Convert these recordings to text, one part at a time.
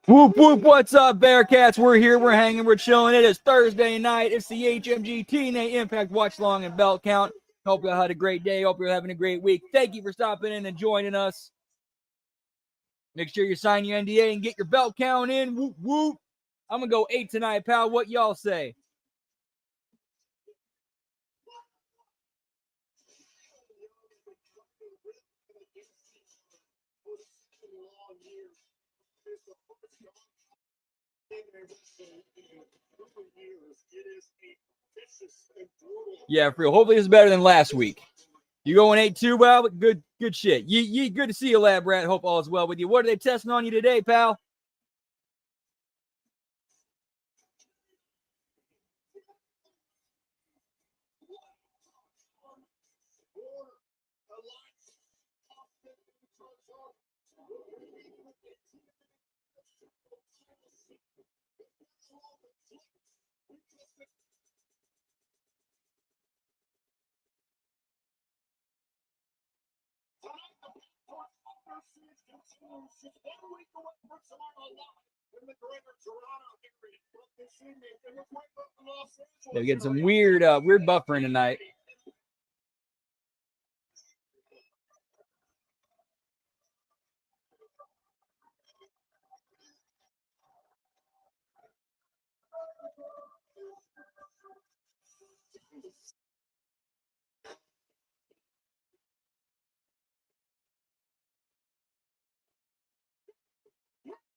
Whoop, whoop, what's up, Bearcats? We're here, we're hanging, we're chilling. It is Thursday night. It's the HMG TNA Impact Watch Long and Belt Count. Hope you all had a great day. Hope you're having a great week. Thank you for stopping in and joining us. Make sure you sign your NDA and get your belt count in. Whoop, whoop. I'm going to go 8 tonight, pal. What y'all say? Yeah, for real. Hopefully it's better than last week. You going 8-2, well, good shit. Ye, good to see you, Lab Rat. Hope all is well with you. What are they testing on you today, pal? They're getting some weird buffering tonight.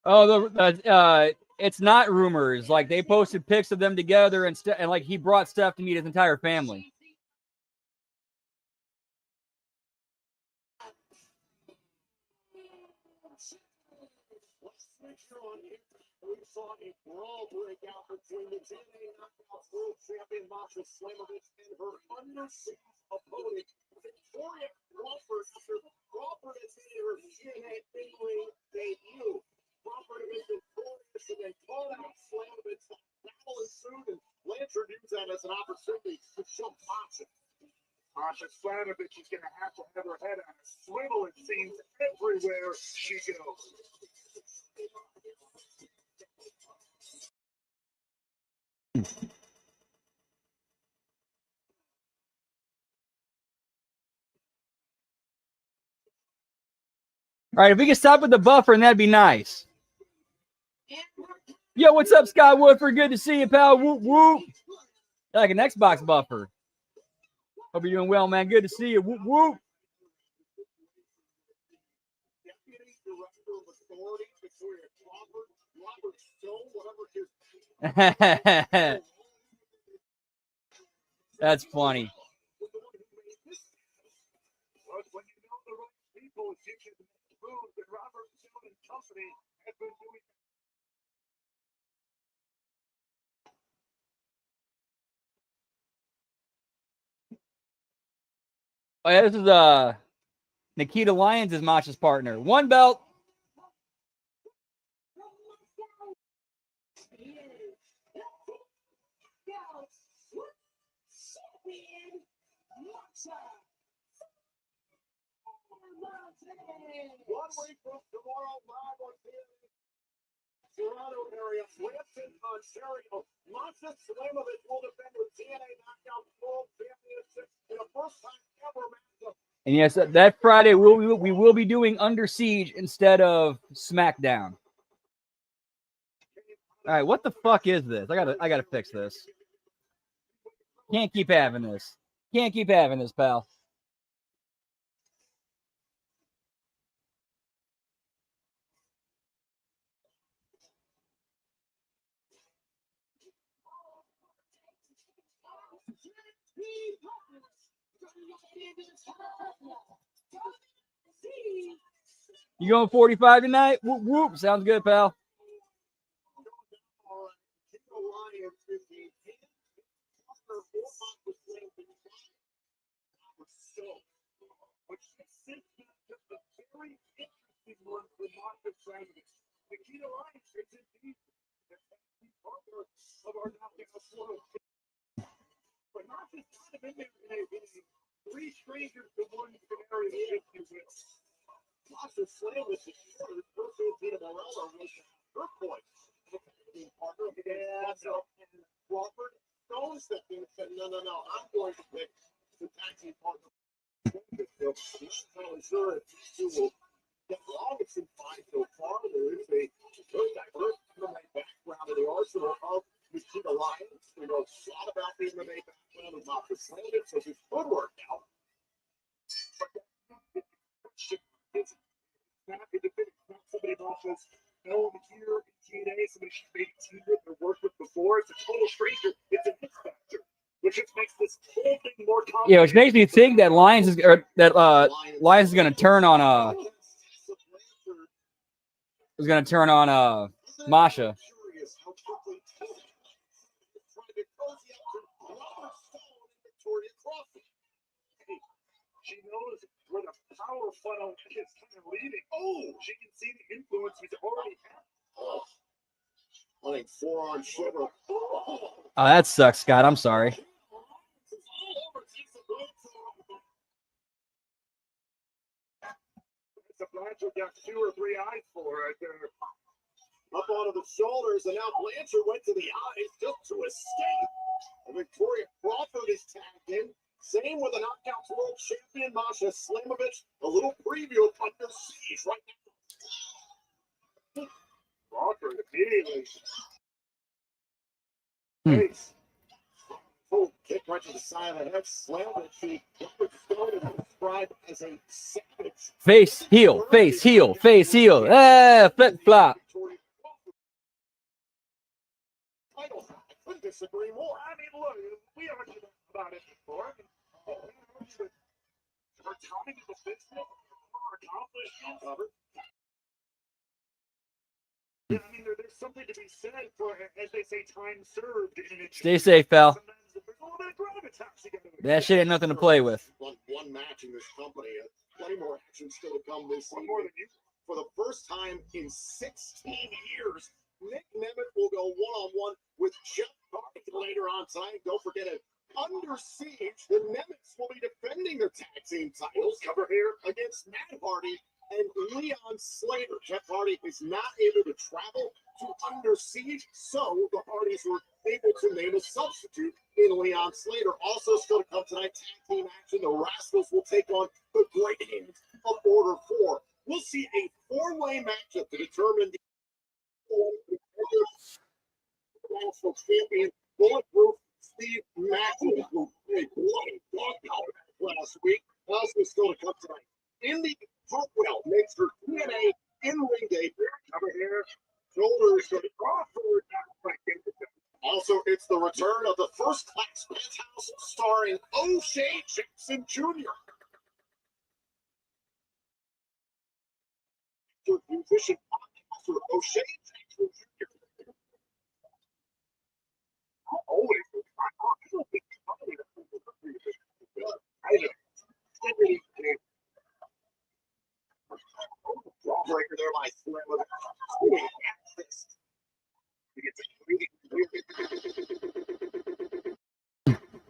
Oh, it's not rumors. Like they posted pics of them together, and like he brought Steph to meet his entire family. We saw a brawl break out between the TNA Knockouts World Champion Masha Slamovich and her undersized opponent, Victoria Crawford. Crawford has made her TNA in-ring debut. Crawford has been victorious and then called out Slamovich. Battle ensued, and Blanchard used that as an opportunity to show Masha. Masha Slamovich is going to have her head on a swivel, it seems, everywhere she goes. All right, if we can stop with the buffer, and that'd be nice. Yo, what's up, Scott Woodford? Good to see you, pal. Whoop, whoop. Like an Xbox buffer. Hope you're doing well, man. Good to see you. Whoop, whoop. That's funny. Oh, yeah, this is Nikita Lyons is Masha's partner. One belt. One week from tomorrow, live on Toronto area, Brampton, Ontario. Masha Slamovich will defend her TNA Knockout World Championship in a first-time ever matchup. And yes, that Friday we will be doing Under Siege instead of SmackDown. All right, what the fuck is this? I gotta fix this. Can't keep having this. Can't keep having this, pal. You going 45 tonight? Whoop, whoop. Sounds good, pal. Three strangers to one scenario. Masha Slamovich is the first Morello. her points. Partner, yeah, so Crawford Stone stepped in and said, no, I'm going to pick the tag team partner. I'm not really sure if these two will get along. It's been fine so far. There is a very diverse MMA background in the arsenal of Machine Alliance. We know a lot about the MMA background of Mafia Slander, so this could work out. It's not somebody Mafia's known here in TNA, somebody she's maybe teamed with or worked with before. It's a total stranger. It's a hit factor, which just makes this whole thing more complicated. Yeah, which makes me think that Lions is going to turn on Masha. She knows where the power funnel is kind of leading. Oh, she can see the influence he's already had. Running forearm shiver. Oh, that sucks, Scott. I'm sorry. It's a Blanchard got 2 or 3 eyes for right there. Up onto the shoulders, and now Blanchard went to the eyes just to escape. And Victoria Crawford is tagged in. Same with the Knockouts World Champion, Masha Slamovich. A little preview of Under Siege right now. Crawford immediately. Face. Full kick right to the side of the head. Slamovich, described as a savage. Face, heel, face, heel, face, heel. Flip, flop. I couldn't disagree more. I mean, look, we argued about it before. Her timing of the business, her accomplishments. Yeah, I mean, there's something to be said for, as they say, time served. Stay safe, pal. That shit ain't nothing to play with. One match in this company. Plenty more action still to come this season. For the first time in 16 years, Nick Nemeth will go one-on-one with Jeff Hardy later on tonight. Don't forget it. Under Siege, the Nemeths will be defending their tag team titles. Cover here against Matt Hardy and Leon Slater. Jeff Hardy is not able to travel to Under Siege, so the Hardys were able to name a substitute in Leon Slater. Also still to come tonight, tag team action. The Rascals will take on the Great Hands of Order 4. We'll see a 4-way matchup to determine the national champion. Bulletproof Steve Maxwell, who played bloody dog power last week. Also still to come tonight. Indy Hartwell makes her TNA in-ring debut. Cover here, shoulders to Crawford. Also, it's the return of the First Class Penthouse starring O'Shea Jackson Jr. Musician podcaster O'Shea Jackson Jr. Always. Jawbreaker there by Slim.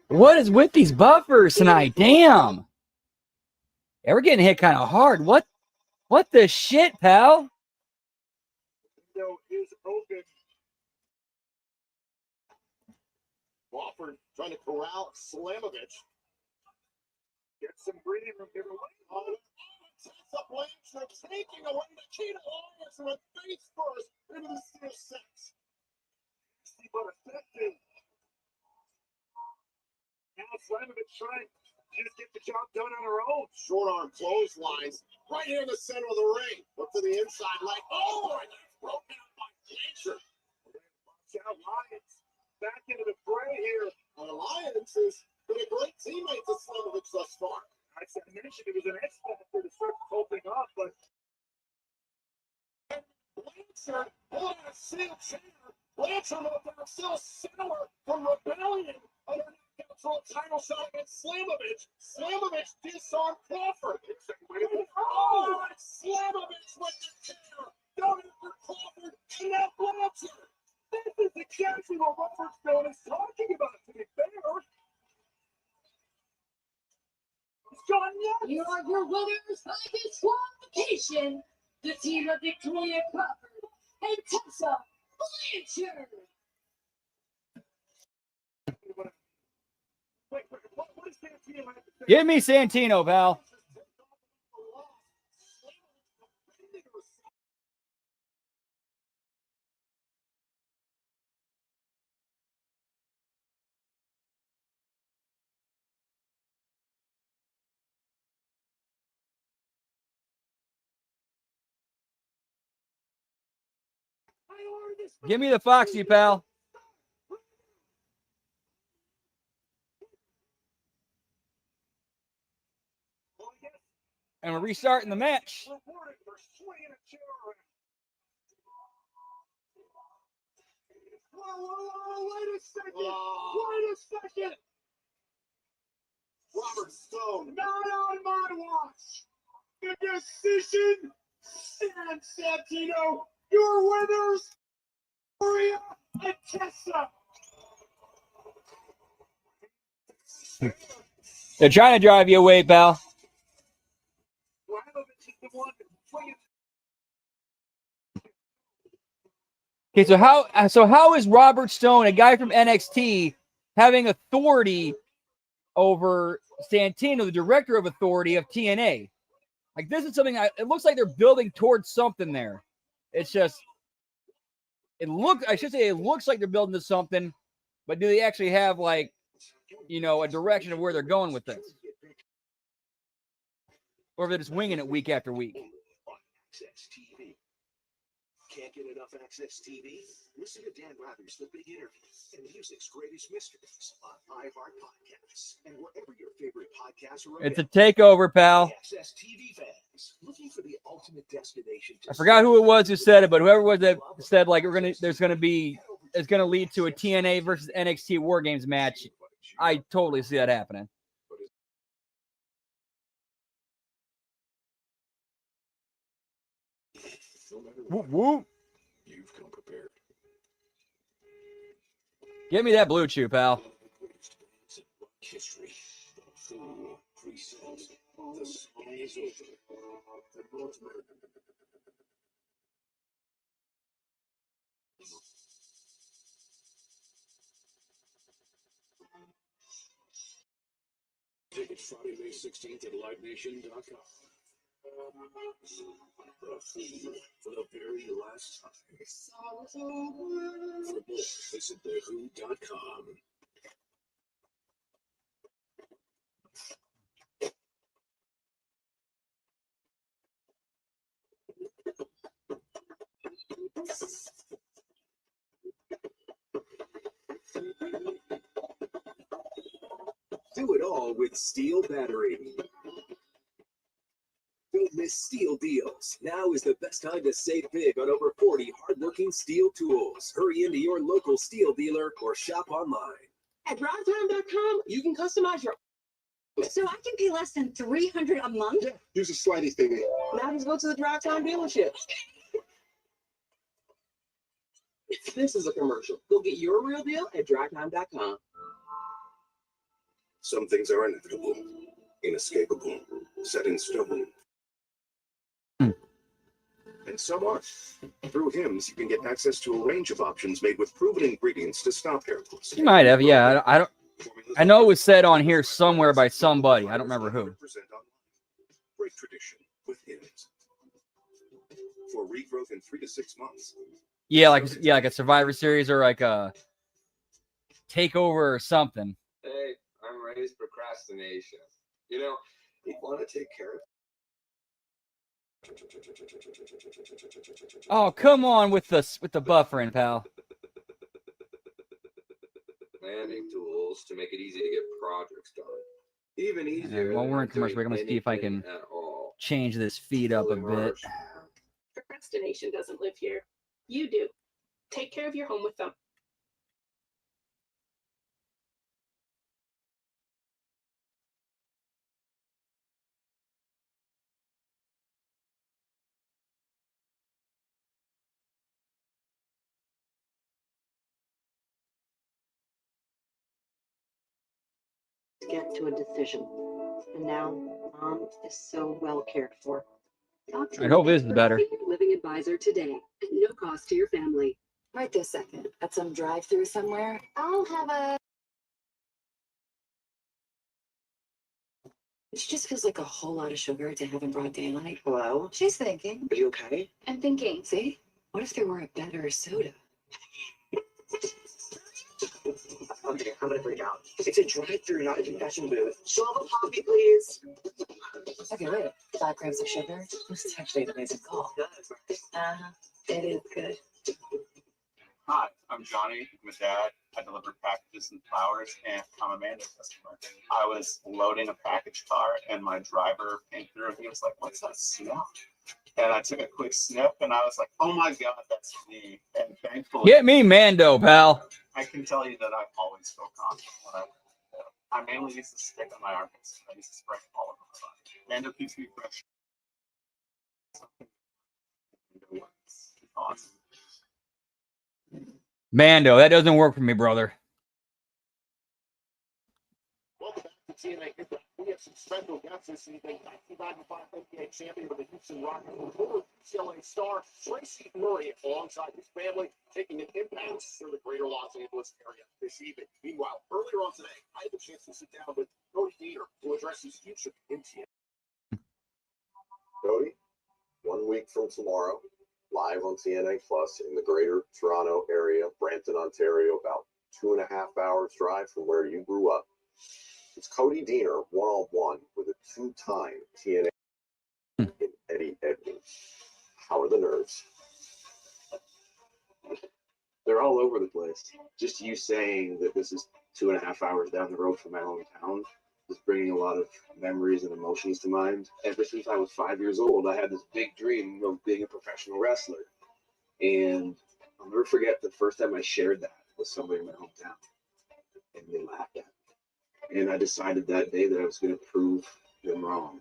What is with these buffers tonight? Damn. Yeah, we're getting hit kind of hard. What the shit, pal? Window is open. Crawford trying to corral Slamovich. Get some breathing room here. Up Blanchard taking away the key to Lions with face first into the Steel 6. But effective. Now Slamovich trying to just get the job done on her own. Short arm clotheslines right here in the center of the ring. Up to the inside, like, oh, and it's broken up by Blanchard. Watch out, Lions. Back into the fray here. The Lions has been a great teammate to Slamovich thus far. I mentioned it was an X factor to start coping up, but Blanchard on a seal chair. Blanchard on a seal sour from Rebellion. Under control title shot against Slamovich. Slamovich disarmed Crawford. Oh, Slamovich with the chair. Down after Crawford and now Blanchard. This is exactly what Robert Stone is talking about, to be fair. You are your winners by disqualification. The team of Victoria Crawford and Tessa Give me Santino, pal. Give me the Foxy, pal. And we're restarting the match. Wait a second. Wait a second. Robert Stone. Not on my watch. The decision stands, Santino. Your winners, Maria and Tessa. They're trying to drive you away, pal. Okay, so how is Robert Stone, a guy from NXT, having authority over Santino, the director of authority of TNA? Like, this is something it looks like they're building towards something there. It's just it looks like they're building to something, but do they actually have, like, you know, a direction of where they're going with this? Or if they're just winging it week after week. Can't get enough Access TV? Listen to Dan Rather's The Big Interview and music's greatest mysteries on iHeart Podcasts and wherever your favorite podcasts are. It's a takeover, pal. Access TV fans looking for the ultimate destination. I forgot who it was who said it, but whoever was that said, like, it's going to lead to a TNA versus NXT War Games match. I totally see that happening. Whoop, whoop. You've come prepared. Give me that blue chew, pal. History. The fool presents. The song is over. Tickets Friday, May 16th at livenation.com. The Fool for the very last time. For more, visit thewho.com. Do it all with Steel Battery. Don't miss Steel deals. Now is the best time to save big on over 40 hardworking Steel tools. Hurry into your local Steel dealer or shop online. At drivetime.com, you can customize your. So I can pay less than $300 a month? Yeah, here's a slidey thingy. Now just go to the Drive Time dealership. This is a commercial. Go get your real deal at drivetime.com. Some things are inevitable, inescapable, set in stone. And some aren't. Through Hims, you can get access to a range of options made with proven ingredients to stop hair loss. You might have, yeah. I know it was said on here somewhere by somebody. I don't remember who. Great tradition with Hims. For regrowth in 3 to 6 months. Yeah, like a Survivor Series or like a takeover or something. Hey, I'm raised procrastination. You know, You want to take care of. Oh, come on with the buffering, pal. landing tools to make it easy to get projects done. Even easier. While we're in commercial, I'm going to see if I can change this feed up a bit. Procrastination doesn't live here. You do. Take care of your home with them. Get to a decision. And now Mom is so well cared for. I hope this is better. Living advisor today at no cost to your family. Right this second. At some drive-through somewhere. I'll have a... It just feels like a whole lot of sugar to have in broad daylight. Hello? She's thinking. Are you okay? I'm thinking. See? What if there were a better soda? Okay, I'm gonna freak out. It's a drive-through, not a confession booth. Show a poppy, please. Okay, wait. 5 grams of sugar? This is actually an amazing call. It is good. Hi, I'm Johnny. I'm a dad. I deliver packages and flowers, and I'm a Mando customer. I was loading a package car, and my driver came through, and he was like, "What's that smell?" And I took a quick sniff, and I was like, "Oh my God, that's me!" And thankfully, Get me Mando, pal. I can tell you that I always feel confident when I mainly use the stick on my armpits. I use the spray all over my body. Mando keeps me fresh. Awesome. Mando, that doesn't work for me, brother. Welcome back to TNA Kickoff. We have some special guests this evening. 1995 NBA champion with the Houston Rockets, former UCLA star Tracy Murray, alongside his family, taking an impact through the greater Los Angeles area this evening. Meanwhile, earlier on today, I had the chance to sit down with Cody Deaner to address his future in TNA. Cody, 1 week from tomorrow, live on TNA Plus in the greater Toronto area, Brampton, Ontario, about 2.5 hours drive from where you grew up. It's Cody Deaner one-on-one with a 2-time TNA in Eddie Edwards. How are the nerves? They're all over the place. Just you saying that this is 2.5 hours down the road from my hometown is bringing a lot of memories and emotions to mind. Ever since I was 5 years old, I had this big dream of being a professional wrestler. And I'll never forget the first time I shared that with somebody in my hometown. And they laughed at me. And I decided that day that I was going to prove them wrong.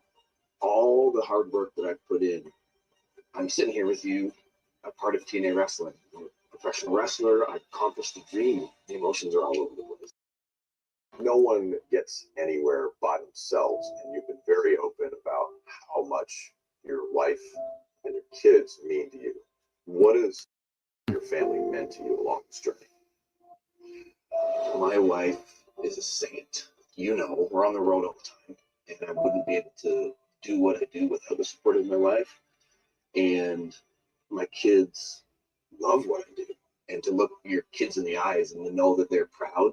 All the hard work that I put in, I'm sitting here with you, a part of TNA wrestling. I'm a professional wrestler. I accomplished the dream. The emotions are all over the place. No one gets anywhere by themselves, and you've been very open about how much your wife and your kids mean to you. What has your family meant to you along this journey? My wife is a saint. You know, we're on the road all the time, and I wouldn't be able to do what I do without the support of my wife. And my kids love what I do. And to look your kids in the eyes and to know that they're proud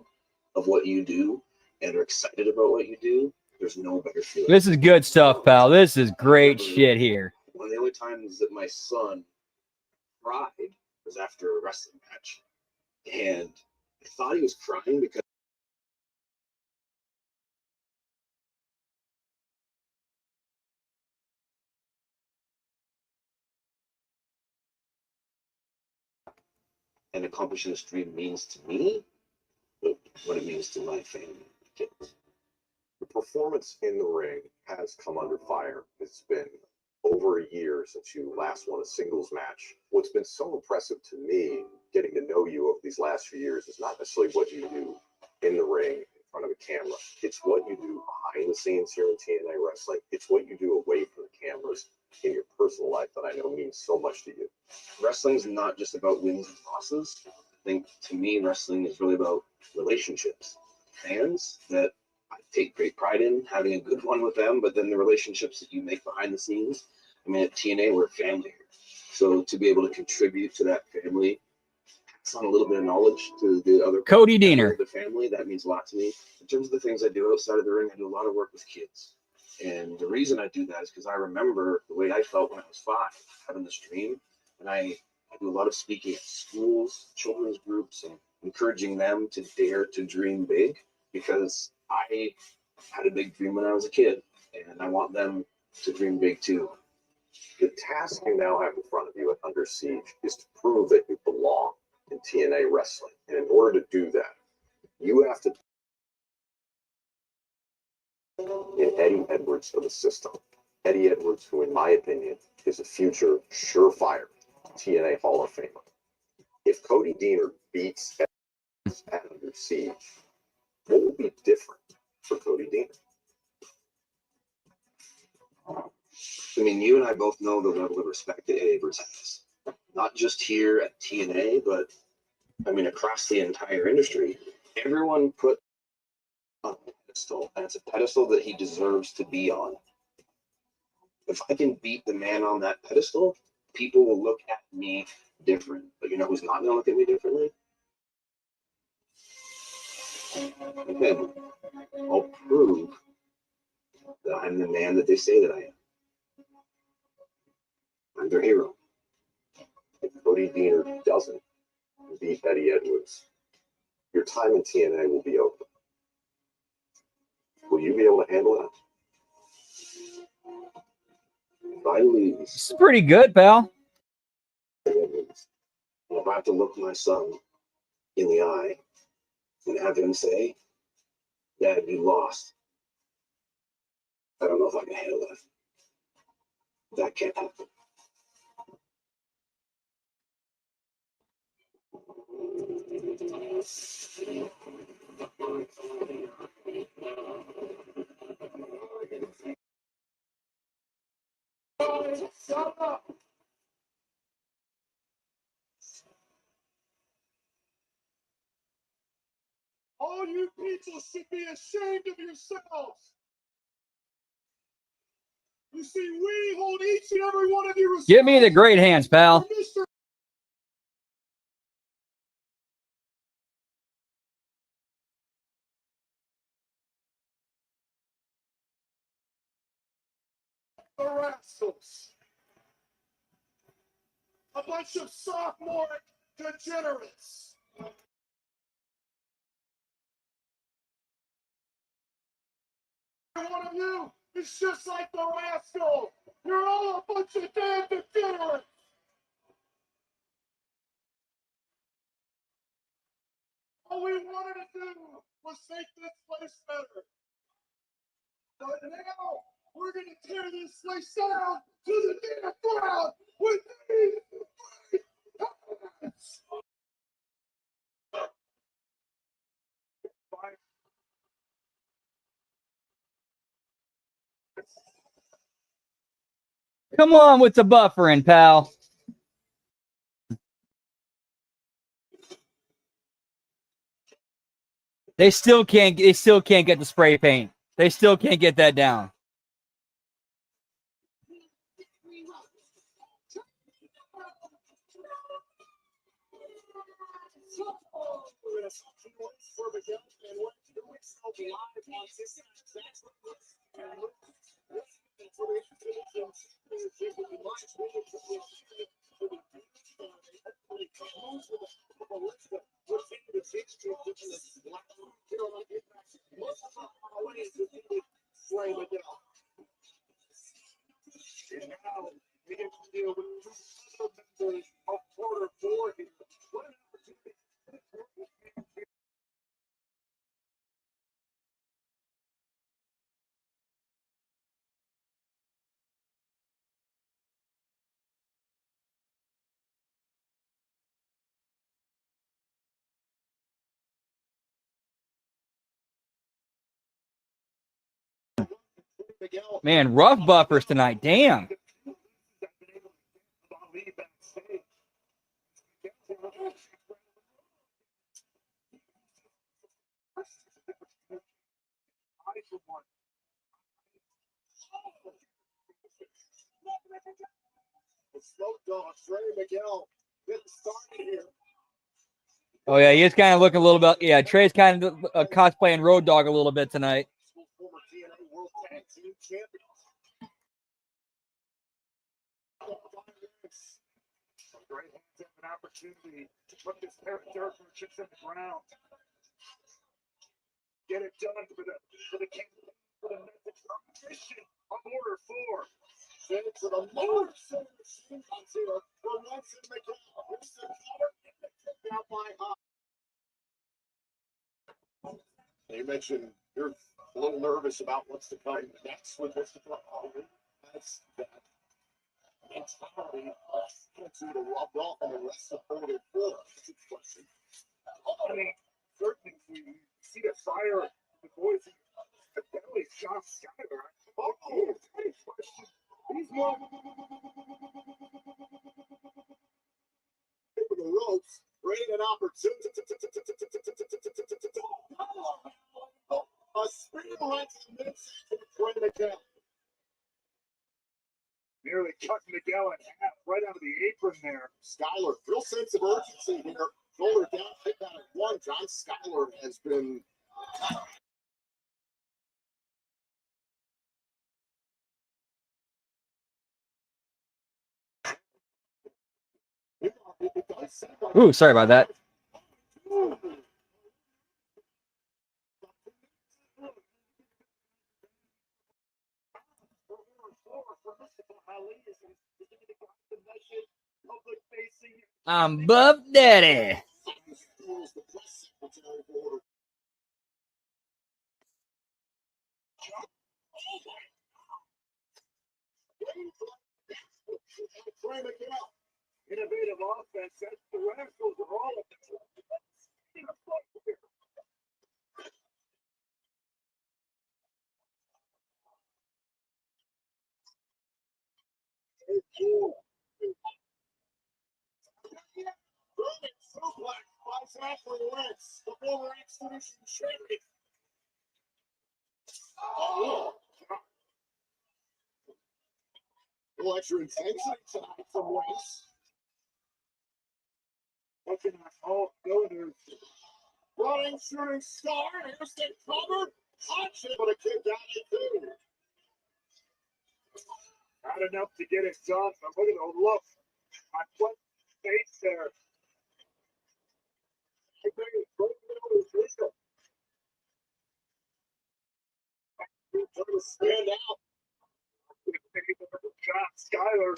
of what you do and are excited about what you do, there's no better feeling. This is good stuff, pal. This is great shit here. One of the only times that my son cried was after a wrestling match. And I thought he was crying because and accomplishing this dream means to me, but what it means to my family and kids. The performance in the ring has come under fire. It's been over a year since you last won a singles match. What's been so impressive to me, getting to know you over these last few years, is not necessarily what you do in the ring in front of a camera. It's what you do behind the scenes here in TNA Wrestling. It's what you do away from the cameras in your personal life that I know means so much to you. Wrestling is not just about wins and losses. I think to me, wrestling is really about relationships. Fans that I take great pride in having a good one with them, but then the relationships that you make behind the scenes. I mean, at TNA, we're a family here. So to be able to contribute to that family, pass on a little bit of knowledge to the other Cody Deaner. the family, that means a lot to me. In terms of the things I do outside of the ring, I do a lot of work with kids. And the reason I do that is because I remember the way I felt when I was 5, having this dream. And I do a lot of speaking at schools, children's groups, and encouraging them to dare to dream big, because I had a big dream when I was a kid, and I want them to dream big too. The task you now have in front of you at Under Siege is to prove that you belong in TNA Wrestling. And in order to do that, you have to in Eddie Edwards of the system. Eddie Edwards, who in my opinion is a future surefire TNA Hall of Famer. If Cody Deaner beats Edwards at Under Siege, what will be different for Cody Deaner? I mean, you and I both know the level of respect that Eddie Edwards has. Not just here at TNA, but I mean, across the entire industry, everyone put on a pedestal, and it's a pedestal that he deserves to be on. If I can beat the man on that pedestal, people will look at me different. But you know who's not going to look at me differently? Okay, I'll prove that I'm the man that they say that I am. I'm their hero. If Cody Deaner doesn't beat Eddie Edwards, your time in TNA will be over. Will you be able to handle that? If I lose, This is pretty good, pal. Edwards, and if I have to look my son in the eye and have him say, Dad, you lost, I don't know if I can handle that. That can't happen. All you people should be ashamed of yourselves. You see, we hold each and every one of you Give me the great hands, pal. responsible for Mr. Rascals. A bunch of sophomore degenerates. One of you is just like the rascal. You're all a bunch of damn degenerates. All we wanted to do was make this place better. But now we're going to tear this place down to the damn ground with these hands. Come on with the buffering, pal. They still can't get the spray paint. They still can't get that down. Man, rough buffers tonight. Damn. Oh yeah, he's kind of looking a little bit. Yeah, Trey's kind of cosplaying Road Dogg a little bit tonight. An opportunity to put this dirt chips in the ground. Get it done for the competition on order 4. Send it to the Lord. For once in the down by You mentioned you're a little nervous about what's to come next with what's to come. That's that. Mentality to rub off on the rest of the board. Question. I mean, certainly we see the fire, the boys, the belly shot Skyler. Oh, question. He's more over the ropes. Create an opportunity. A speed right to the midsection to Trey Miguel. Nearly cut Miguel in half right out of the apron there. Skyler, real sense of urgency here. Shoulder down, hit that at one. John Skyler has been. Ooh, sorry about that. I'm Buff Daddy. Innovative offense. That's the Rascals are all of them. Suplex by Zachary Wentz, the former X-Division champion. Oh, little extra intensity tonight from Wentz. Looking at all builders. Running, shooting star, Anderson covered. Punch it, but a kick out at two. Not enough to get it done, but look at the look on what face there. I think it's right middle of the field. Trying to stand out. John Skyler.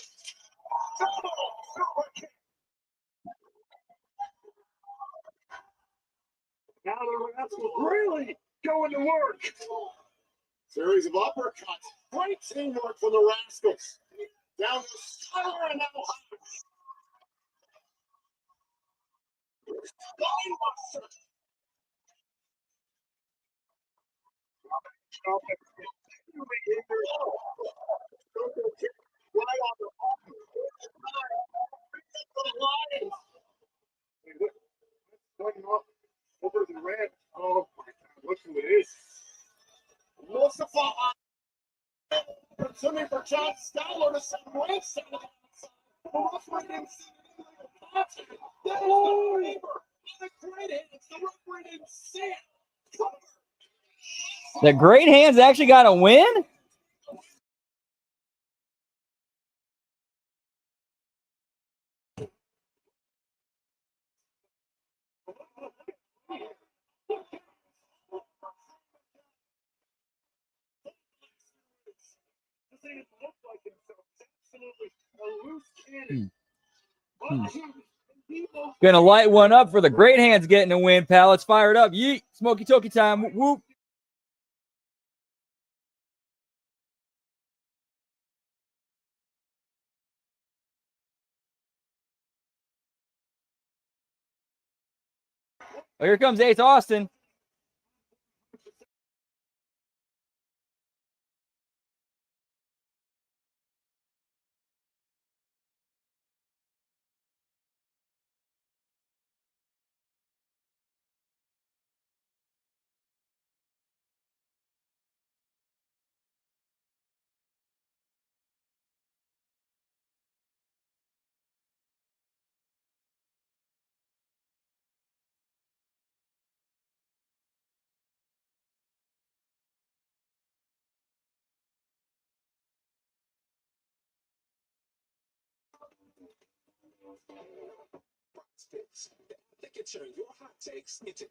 Now the Rascals really going to work. Series of uppercuts. Great teamwork for the Rascals. Down to Skyler and now Hodge. Spinebuster. Right on the Lions. Over the red. Oh my God, look who it is. Mustafa. Opportunity for John Skyler to send Wentz out of the outside. The referee didn't see anything with the contact. That is the favor. The great hands. The referee didn't see it. The Great Hands actually got a win? Gonna light one up for the Great Hands getting a win, pal. Let's fire it up. Yeet. Smoky Toki time. Whoop, whoop. Oh, here comes Ace Austin. They can turn your hot takes into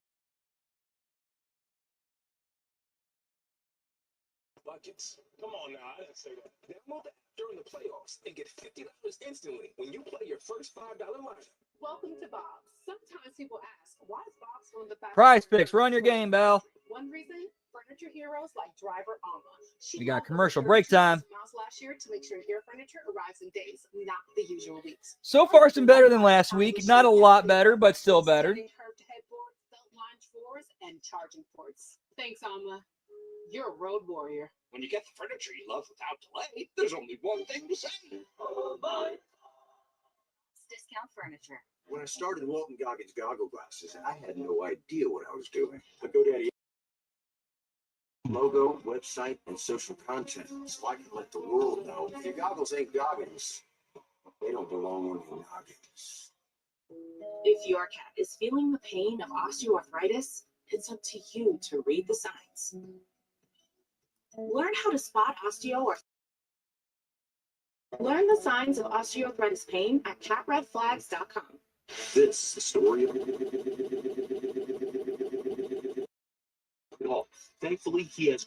buckets. Come on now, I didn't say that. Download the app during the playoffs and get $50 instantly when you play your first $5 lineup. Welcome to Bob's. Sometimes people ask, why is Bob's one of the best? Prize Picks. Run your game, Bell. One reason, furniture heroes like driver Alma. We got commercial break time. Last year to make sure your furniture arrives in days, not the usual weeks. So far, some better than last week. Not a lot better, but still better. Curved headboards, felt lined floors, and charging ports. Thanks, Alma. You're a road warrior. When you get the furniture you love without delay, there's only one thing to say. Oh, my. Discount Furniture. When I started Walton Goggins Goggle Glasses, I had no idea what I was doing. But GoDaddy logo, website, and social content, so I can let the world know if your goggles ain't Goggins, they don't belong on your noggins. If your cat is feeling the pain of osteoarthritis, it's up to you to read the signs. Learn how to spot Learn the signs of osteoarthritis pain at catredflags.com. This is the story of Thankfully, he has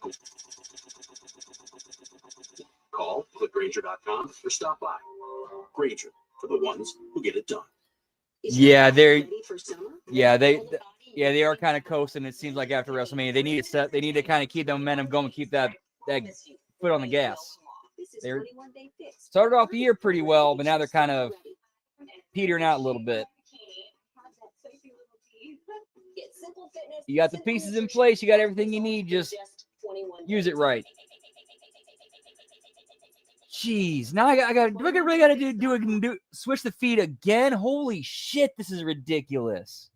call, click Granger.com, or stop by. Granger, for the ones who get it done. Yeah, they are kind of coasting. It seems like after WrestleMania, they need to kind of keep the momentum going, keep that foot on the gas. They started off the year pretty well, but now they're kind of petering out a little bit. You got the pieces in place. You got everything you need. Just use it right. Jeez, now I really got to do switch the feed again? Holy shit, this is ridiculous.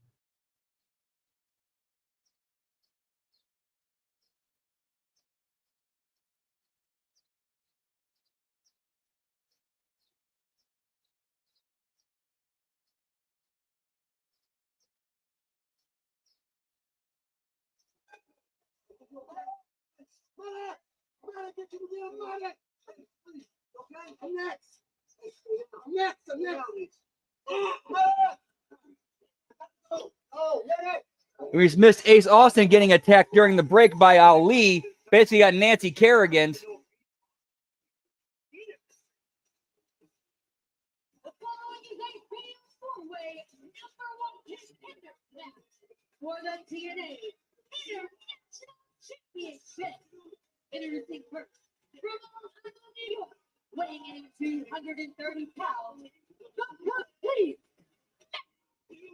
We just missed Ace Austin getting attacked during the break by Ali. Basically got Nancy Kerrigan. For the TNA International Championship. Introducing first, from New York, weighing in at 230 pounds, Dr. Steve.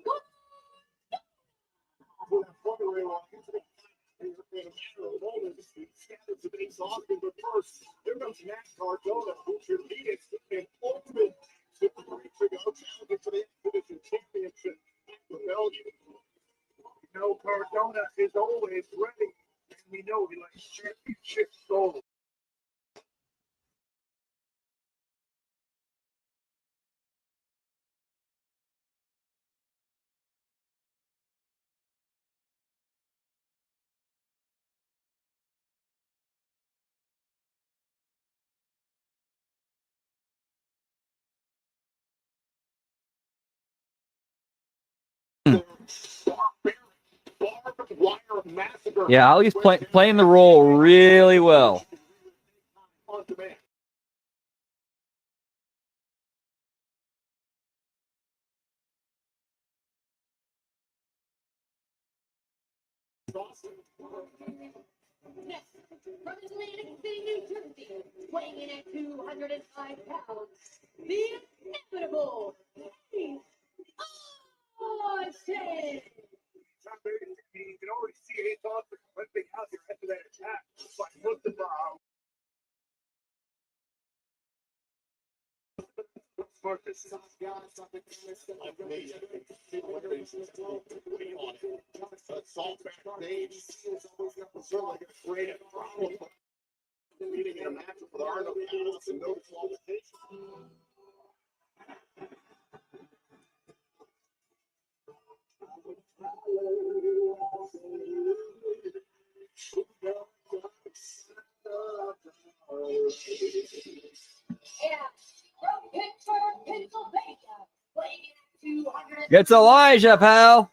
But first, here comes Matt Cardona, who's your Venus and ultimate Super Great Figure Challenge for the Exhibition Championship. Rebellion. You know, Cardona is always ready, and we know he likes championship gold. Yeah, Ali's playing the role really well. Next, from Atlantic City, New Jersey, weighing in at 205 pounds, the inevitable Ace Austin. You can already see Ace Austin limping out here after that attack. But look at the Marcus. Assault backstage. Meeting in a match with Arno Callis and no qualification. It's Elijah, pal.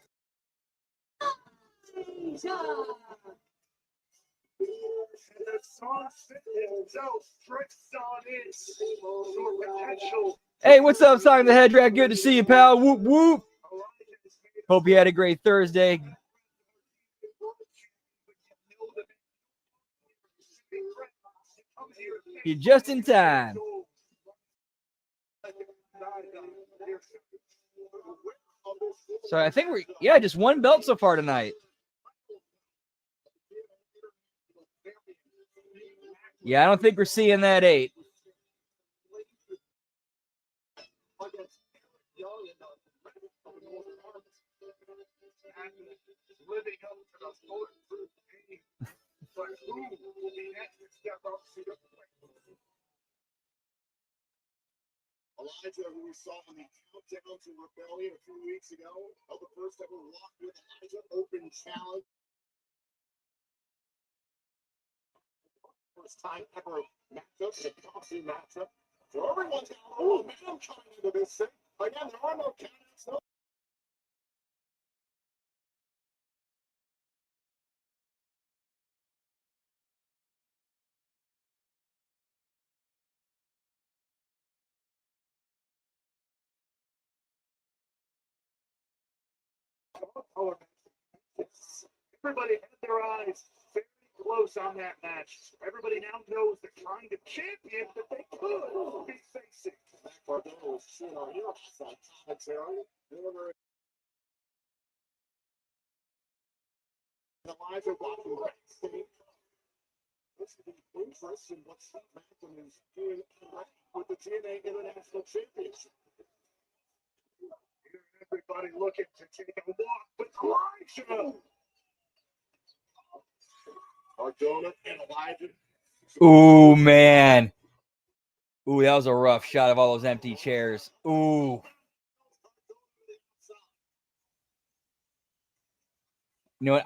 Hey, what's up, Song the Head Drag? Good to see you, pal. Whoop, whoop. Hope you had a great Thursday. You're just in time. So I think just one belt so far tonight. Yeah, I don't think we're seeing that 8. living up to the bulletproof name. But who will be next to step up to the plate? Elijah, who we saw on the countdown to rebellion a few weeks ago, held the first ever Walk with Elijah Open Challenge. First time ever matchup, a boxing matchup. So everyone's got a little momentum coming into this thing. Again, there are no countouts, no. Everybody had their eyes very close on that match. Everybody now knows the kind of champion that they could be facing. Matt Cardona was seen on your side commentary. Elijah walking backstage. This could be interesting what Steve Macklin is doing with the TNA International Championship. Everybody looking to take a walk with Elijah. Cardona and Elijah. Ooh, man. Ooh, that was a rough shot of all those empty chairs. Ooh. You know what?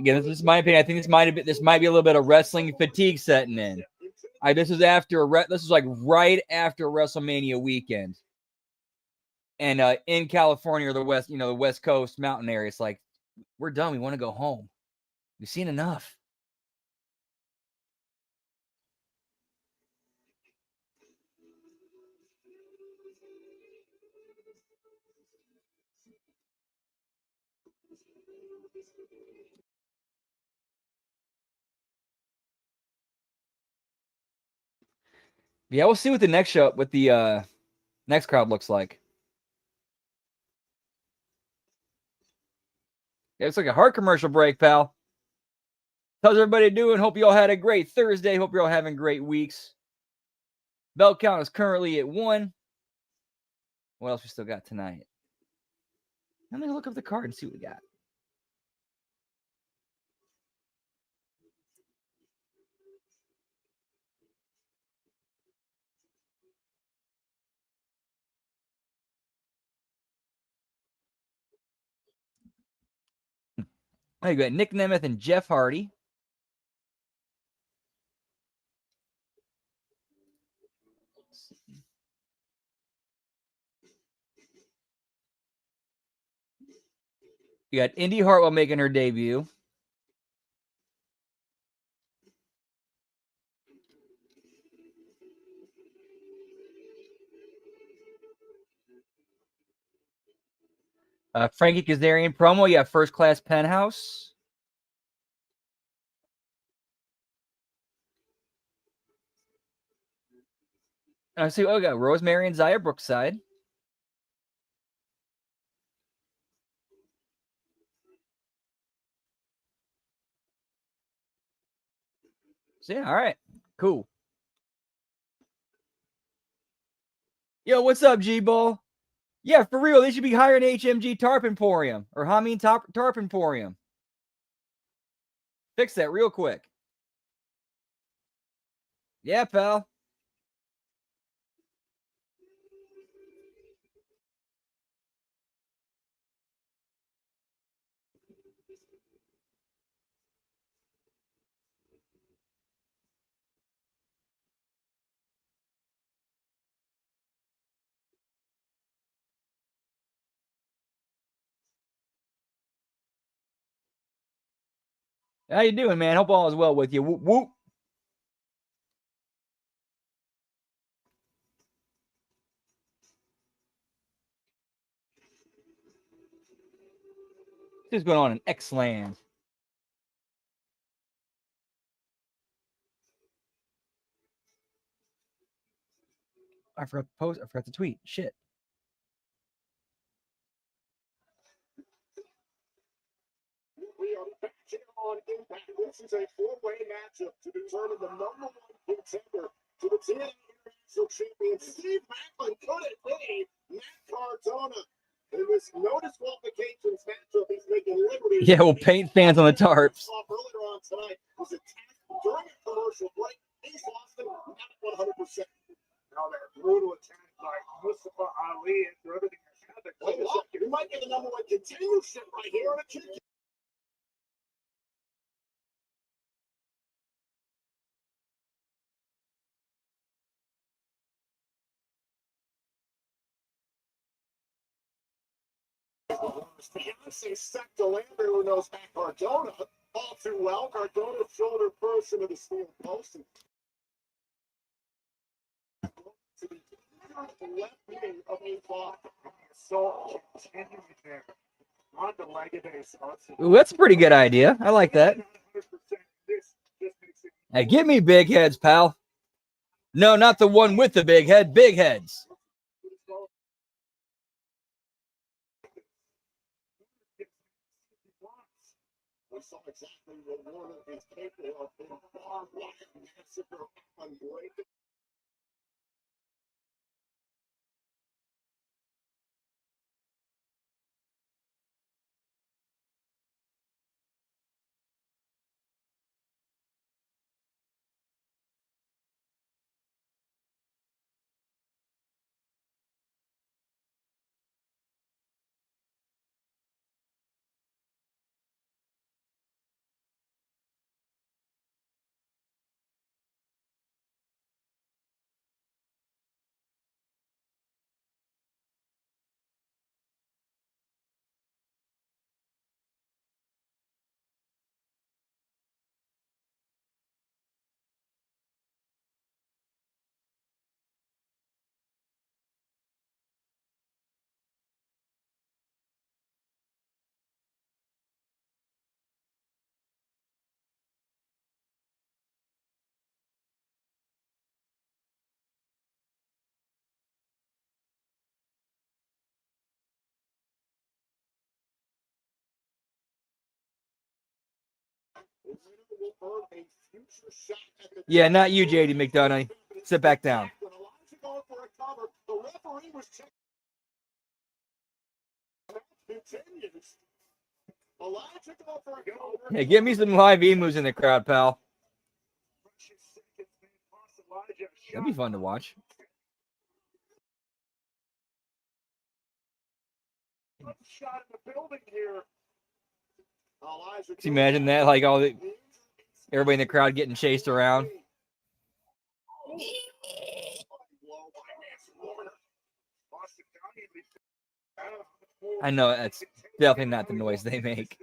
Again, this is my opinion. I think this might be a little bit of wrestling fatigue setting in. This is like right after WrestleMania weekend. And in California or the West Coast mountain area, it's like, we're done. We want to go home. We've seen enough. Yeah, we'll see what the next next crowd looks like. Yeah, it's like a hard commercial break, pal. How's everybody doing? Hope you all had a great Thursday. Hope you're all having great weeks. Bell count is currently at 1. What else we still got tonight? Let me look up the card and see what we got. Oh, you got Nick Nemeth and Jeff Hardy. You got Indy Hartwell making her debut. Frankie Kazarian promo. You have First Class Penthouse. I see. Oh, we got Rosemary and Zaya Brookside. So yeah, all right, cool. Yo, what's up, G-Ball? Yeah, for real, they should be hiring HMG Tarp Emporium or Hameen Tarp Emporium. Fix that real quick. Yeah, pal. How you doing, man? Hope all is well with you. Whoop, whoop. What's going on in X-Land? I forgot to post. I forgot to tweet. Shit. We are back here on Impact. This is a four-way matchup to determine the #1 contender to the TNA International Champion. Steve Macklin could it be Matt Cardona. In this no disqualifications matchup, he's making liberty. Yeah, we'll paint fans on the tarps. Earlier on tonight was attacked during a commercial break. He's lost him not 100%. Now that brutal attack by Mustafa Ali after everything that's happened. Wait a second, we might get the number one contendership right here on a kick. Fiance sector lander who knows Matt Cardona all too well. Cardona shoulder first into the steel post. And to the left wing of a block. So continuing there on the leg of base. Ooh, that's a pretty good idea. I like that. Hey, give me big heads, pal. No, not the one with the big head. Big heads. We saw exactly what Warner is capable of in far wide massacre unbreakable. Yeah, not you, JD McDonough. Sit back down. Hey, give me some live emus in the crowd, pal. That'd be fun to watch. Shot in the building here. Can you imagine that? Like everybody in the crowd getting chased around. I know that's definitely not the noise they make.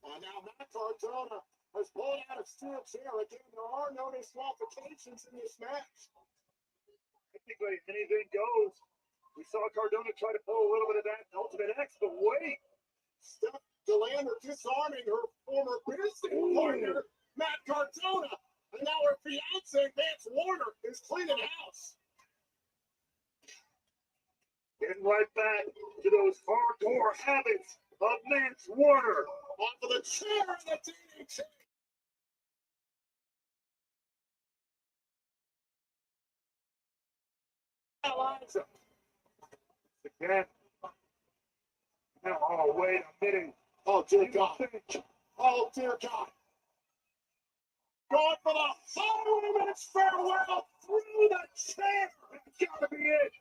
Now Matt Cardona has pulled out a steel chair. Again, there are no disqualifications in this match. Technically, anything goes. We saw Cardona try to pull a little bit of that Ultimate X, but wait. Steph DeLander disarming her former business partner, Matt Cardona. And now her fiance, Vance Warner, is cleaning house. Getting right back to those hardcore habits of Vance Warner. Off of the chair and the DDT. Eliza. Again. Now, oh, wait a minute. Oh, dear God. Oh, dear God. Going for the 5 minutes farewell through the chair. That's got to be it.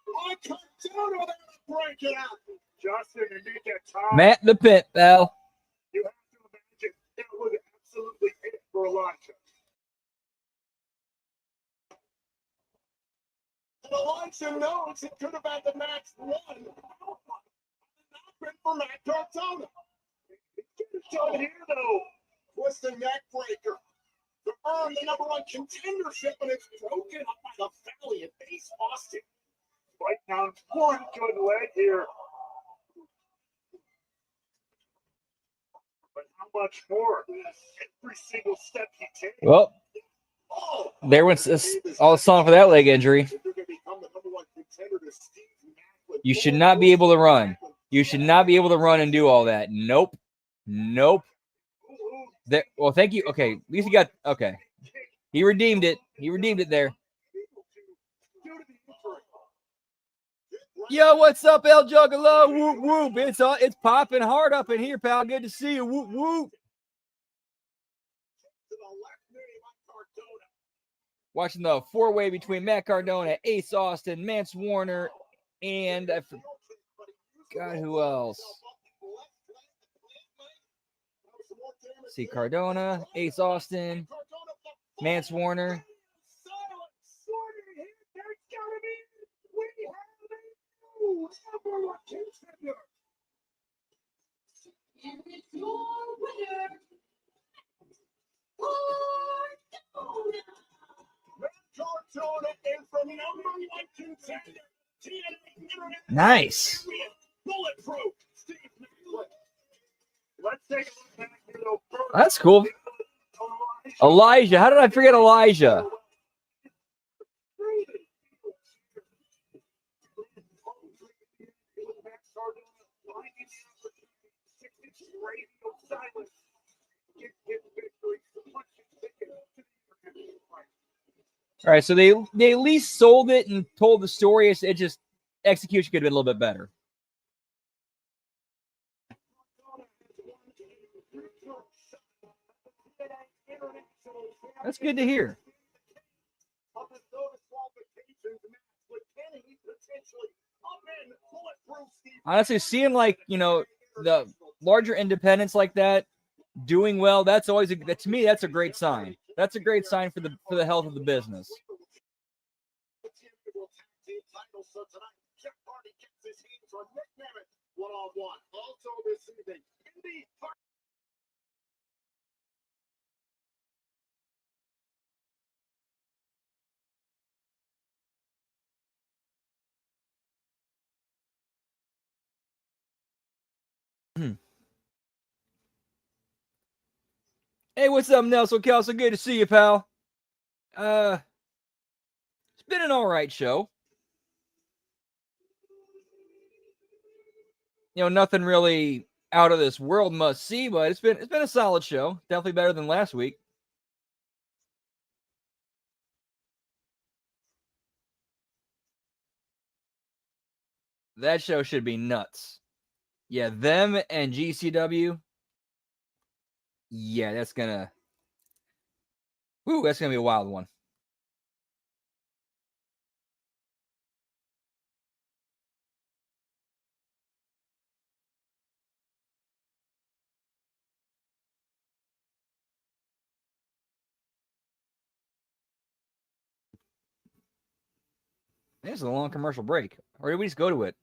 I come down without a break it out. Justin, you need that time. Matt the Pit, pal. You have to imagine that was absolutely it for Elijah. And Elijah knows it could have had the match won. Had it not been for Matt Cardona. It's done here, though. Was the neck breaker. To earn the number one contendership, and it's broken up by the Valiant Ace Austin. Right down one good leg here. But how much more? Every single step he takes. Well, there went all the song for that leg injury. You should not be able to run. You should not be able to run and do all that. Nope. Nope. Well, thank you. Okay, at least he got. Okay, he redeemed it. He redeemed it there. Yo, what's up, El Juggalo? Whoop whoop! It's popping hard up in here, pal. Good to see you. Whoop whoop! Watching the four-way between Matt Cardona, Ace Austin, Mance Warner, and I forgot who else. See Cardona, Ace Austin, Mance Warner. And it's your winner, Cardona. And from number 1 contender, TNA Internet Nice. Champion, Bulletproof Steve Nicholas. Let's take a look back here, though. That's cool. Elijah. How did I forget Elijah? All right, so they at least sold it and told the story. It just execution could have been a little bit better. That's good to hear. Honestly, seeing like, you know, the larger independents like that doing well, that's always to me that's a great sign. That's a great sign for the health of the business. Hey, what's up, Nelson Kelso? Good to see you, pal. It's been an all right show. You know, nothing really out of this world must see, but it's been a solid show. Definitely better than last week. That show should be nuts. Yeah, them and GCW. Yeah, that's gonna be a wild one. This is a long commercial break. Or did we just go to it?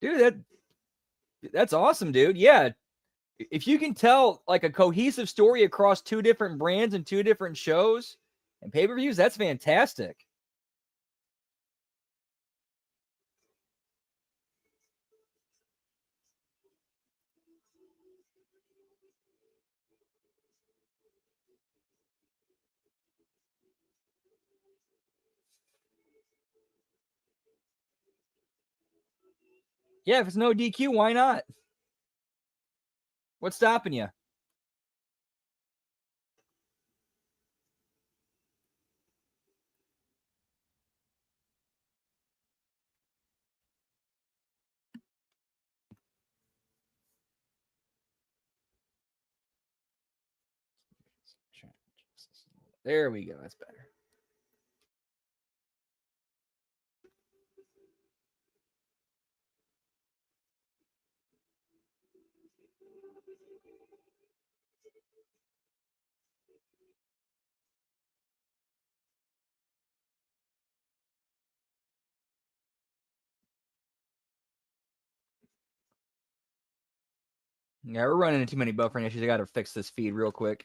Dude, that's awesome, dude. Yeah. If you can tell like a cohesive story across two different brands and two different shows and pay-per-views, that's fantastic. Yeah, if it's no DQ, why not? What's stopping you? There we go. That's better. Yeah, we're running into too many buffering issues. I got to fix this feed real quick.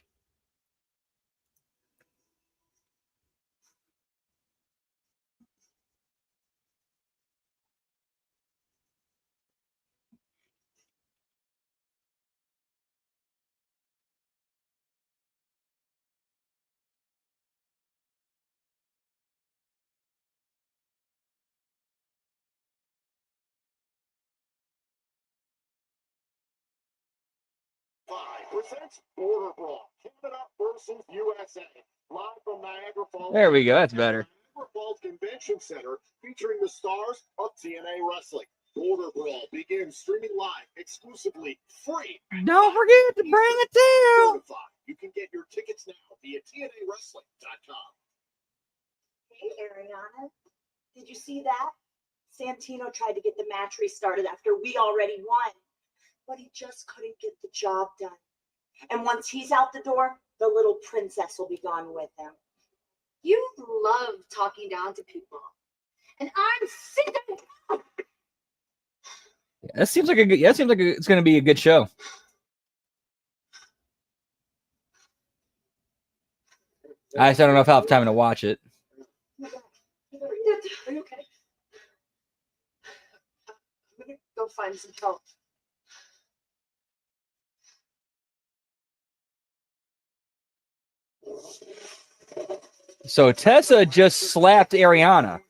presents Border Brawl, Canada versus USA. Live from Niagara Falls. There we go. That's better. Niagara Falls Convention Center, featuring the stars of TNA Wrestling. Border Brawl begins streaming live, exclusively free. Don't forget to bring a tail. You can get your tickets now via TNAWrestling.com. Hey, Ariana, did you see that? Santino tried to get the match restarted after we already won, but he just couldn't get the job done. And once he's out the door, the little princess will be gone with him. You love talking down to people, and I'm sick of it. That seems like a good. That seems like it's going to be a good show. I just don't know if I'll have time to watch it. Are you okay? I'm gonna go find some help. So Tessa just slapped Ariana.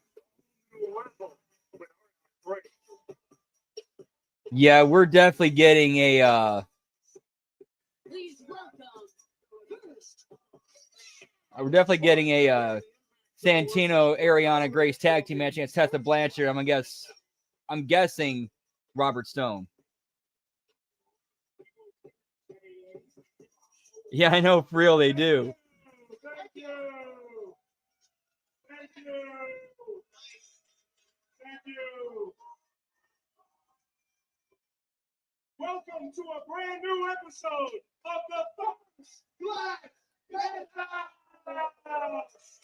Yeah, we're definitely getting a. We're definitely getting a Santino Ariana Grace tag team match against Tessa Blanchard. I'm guessing Robert Stone. Yeah, I know for real they do. Thank you. Thank you. Thank you. Welcome to a brand new episode of the First Class Penthouse.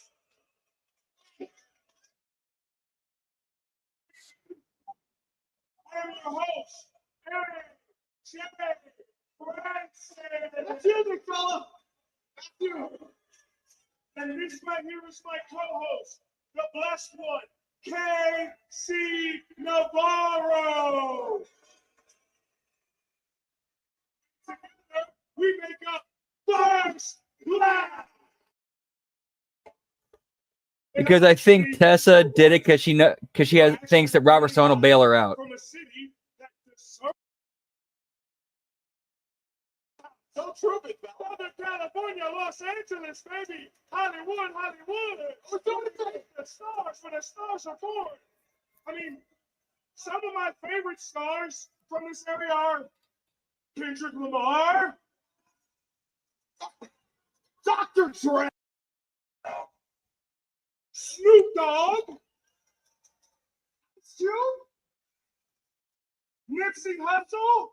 I'm your host, HMG. That's you, big fella. That's you. And this right here is my co-host, the blessed one, KC Navarro. Together, we make up First Class. Because I think Tessa did it because she has thinks that Robert Stone will bail her out. From a city that deserves. Don't troop it, Southern California, Los Angeles, baby. Hollywood, Hollywood. We're doing the stars where the stars are born. I mean, some of my favorite stars from this area are Kendrick Lamar, Dr. Dre, Snoop Dogg, Nipsey Hussle.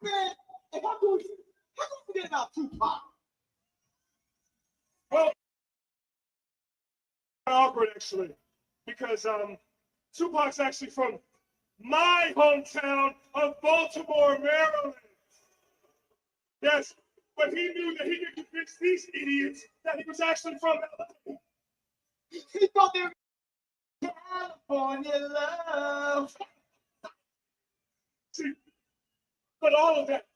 Man, how can we forget about Tupac? Well, awkward actually, because Tupac's actually from my hometown of Baltimore, Maryland. Yes, but he knew that he could convince these idiots that he was actually from LA. He thought they were California love. See, but all of that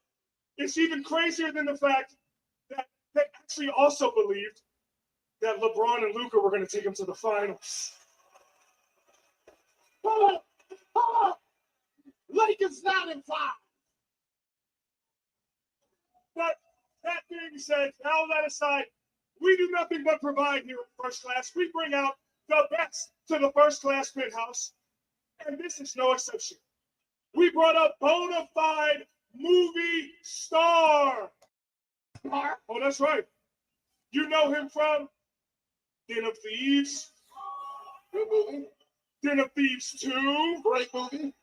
is even crazier than the fact that they actually also believed that LeBron and Luka were going to take them to the finals. Lakers not in five. But that being said, all that aside, we do nothing but provide here at First Class. We bring out the best to the First Class Penthouse, and this is no exception. We brought a bona fide movie star. Oh, that's right. You know him from Den of Thieves. Good movie. Den of Thieves 2. Great movie.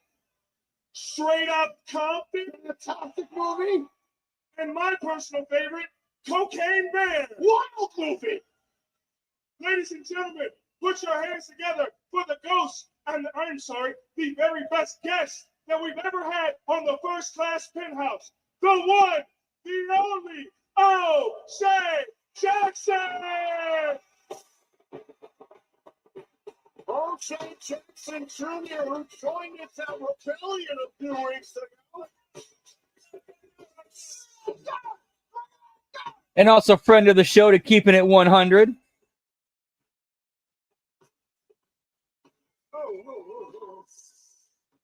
Straight Up Compton. Fantastic movie. And my personal favorite, Cocaine Bear. Wild movie. Ladies and gentlemen, put your hands together for the ghost and the very best guest that we've ever had on the First Class Penthouse. The one, the only, O'Shea Jackson! O'Shea Jackson Jr., who joined us at Rebellion a few weeks ago. And also friend of the show to Keeping It 100.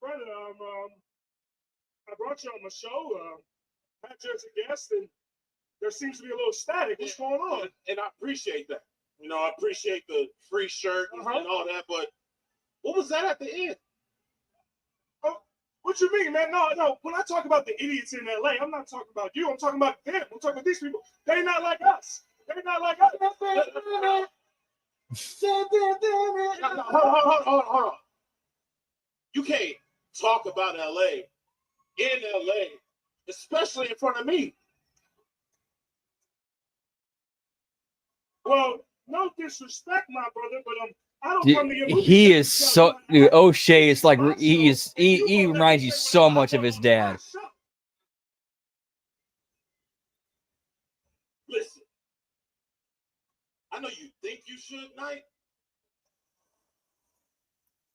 Brother, I brought you on my show. Had you as a guest, and there seems to be a little static. What's going on? And I appreciate that. You know, I appreciate the free shirt and all that, but what was that at the end? Oh, what you mean, man? No. When I talk about the idiots in LA, I'm not talking about you. I'm talking about them. I'm talking about these people. They're not like us. They're not like us. Hold on. You can't talk about LA in LA, especially in front of me. Well, no disrespect, my brother, but I don't Dude, come to your movie. he is so dude, O'Shea is like he reminds you so much of his dad. Listen, I know you think you should, Knight.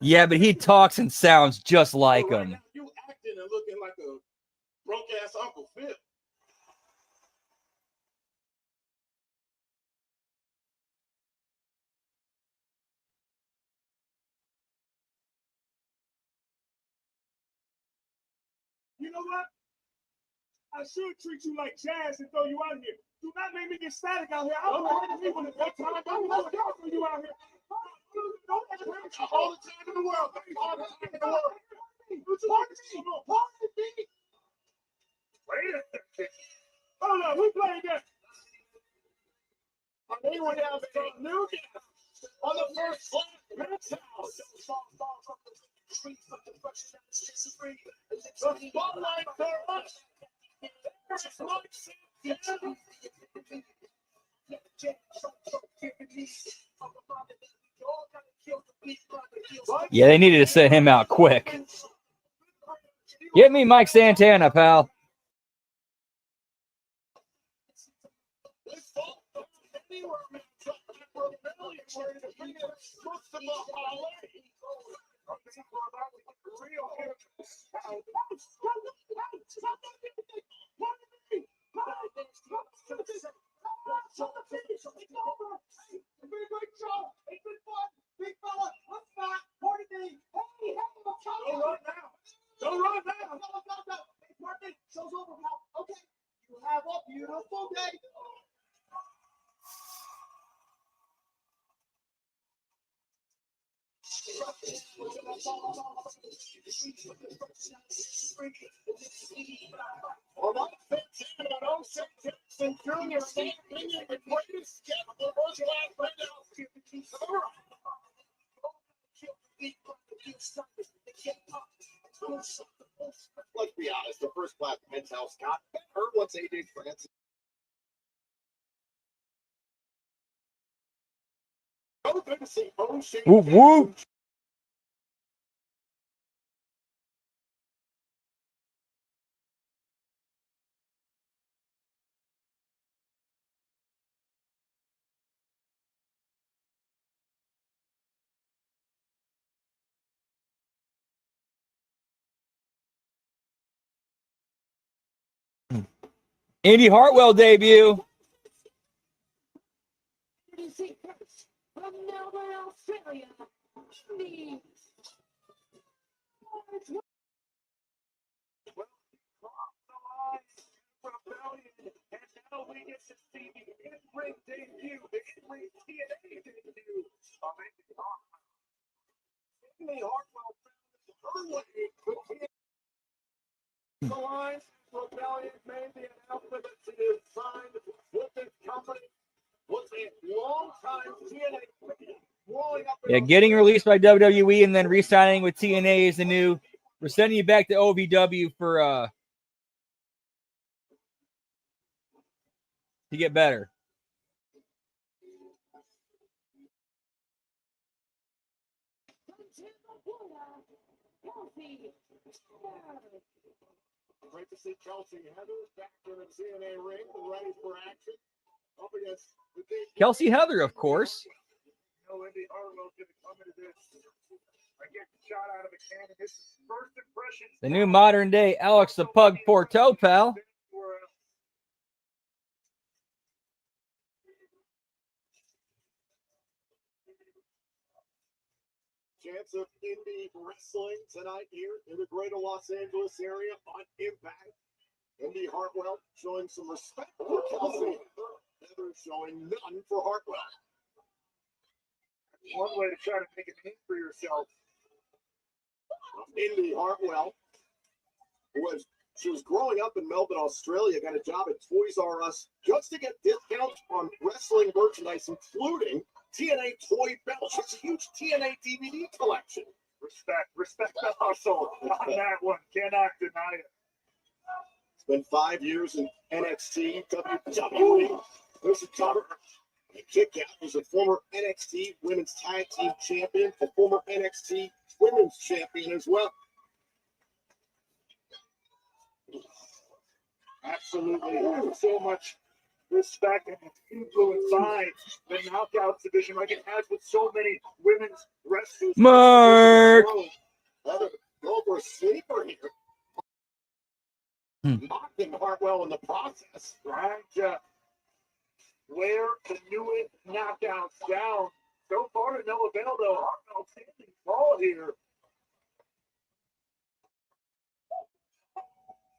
Yeah, but he talks and sounds just like Right him. now, you acting and looking like a broke ass Uncle Phil. You know what? I should treat you like jazz and throw you out here. Do not make me get static out here. I'm going to people that time. I'm going to throw you out here. Don't all the time in the world. All the time in the world. Wait a second. Hold on, we playing that. We were down there new on the first floor. That's house. The spotlight for us. Yeah, they needed to set him out quick. Get me Mike Santana, pal. Don't run now. Show's over, pal. Okay. You have a beautiful day. Let's be honest, the first class men's house got better once AJ Francis. So good to see O'Shea. Whoop, whoop. Indy Hartwell debut. From Melbourne, Australia, Indy. And now we get to see the in-ring debut, the in-ring TNA debut of Indy Hartwell. Indy Hartwell found her way the line. Rebellion made the announcement that she is signed with this company. Was a long-time TNA rolling up. Yeah, getting released by WWE and then re-signing with TNA is the new. We're sending you back to OVW for to get better. Great to see Kelsey Heather back in the TNA ring, ready for action. Up against the big Kelsey Heather, of course. Indy Hartwell's going to come into this. I get shot out of a cannon. This is first impressions. The new modern day Alex the Pug Porto, pal. Chance of indie wrestling tonight here in the greater Los Angeles area on Impact. Indy Hartwell showing some respect for Kelsey. Heather showing none for Hartwell. One way to try to make a name for yourself. Indy Hartwell she was growing up in Melbourne, Australia, got a job at Toys R Us just to get discounts on wrestling merchandise, including TNA toy belts. She has a huge TNA DVD collection. Respect the hustle on that one. Cannot deny it. It's been 5 years in NXT, WWE. There's a cover. Kick out was a former NXT Women's Tag Team Champion, a former NXT Women's Champion as well. Absolutely. So much respect and influence by the Knockouts division, like it has with so many women's wrestlers. Mark! Go for a sleeper here. Knocking Hartwell in the process. Right. Where the newest knockouts down. So far to no avail, though. Hartwell standing tall here.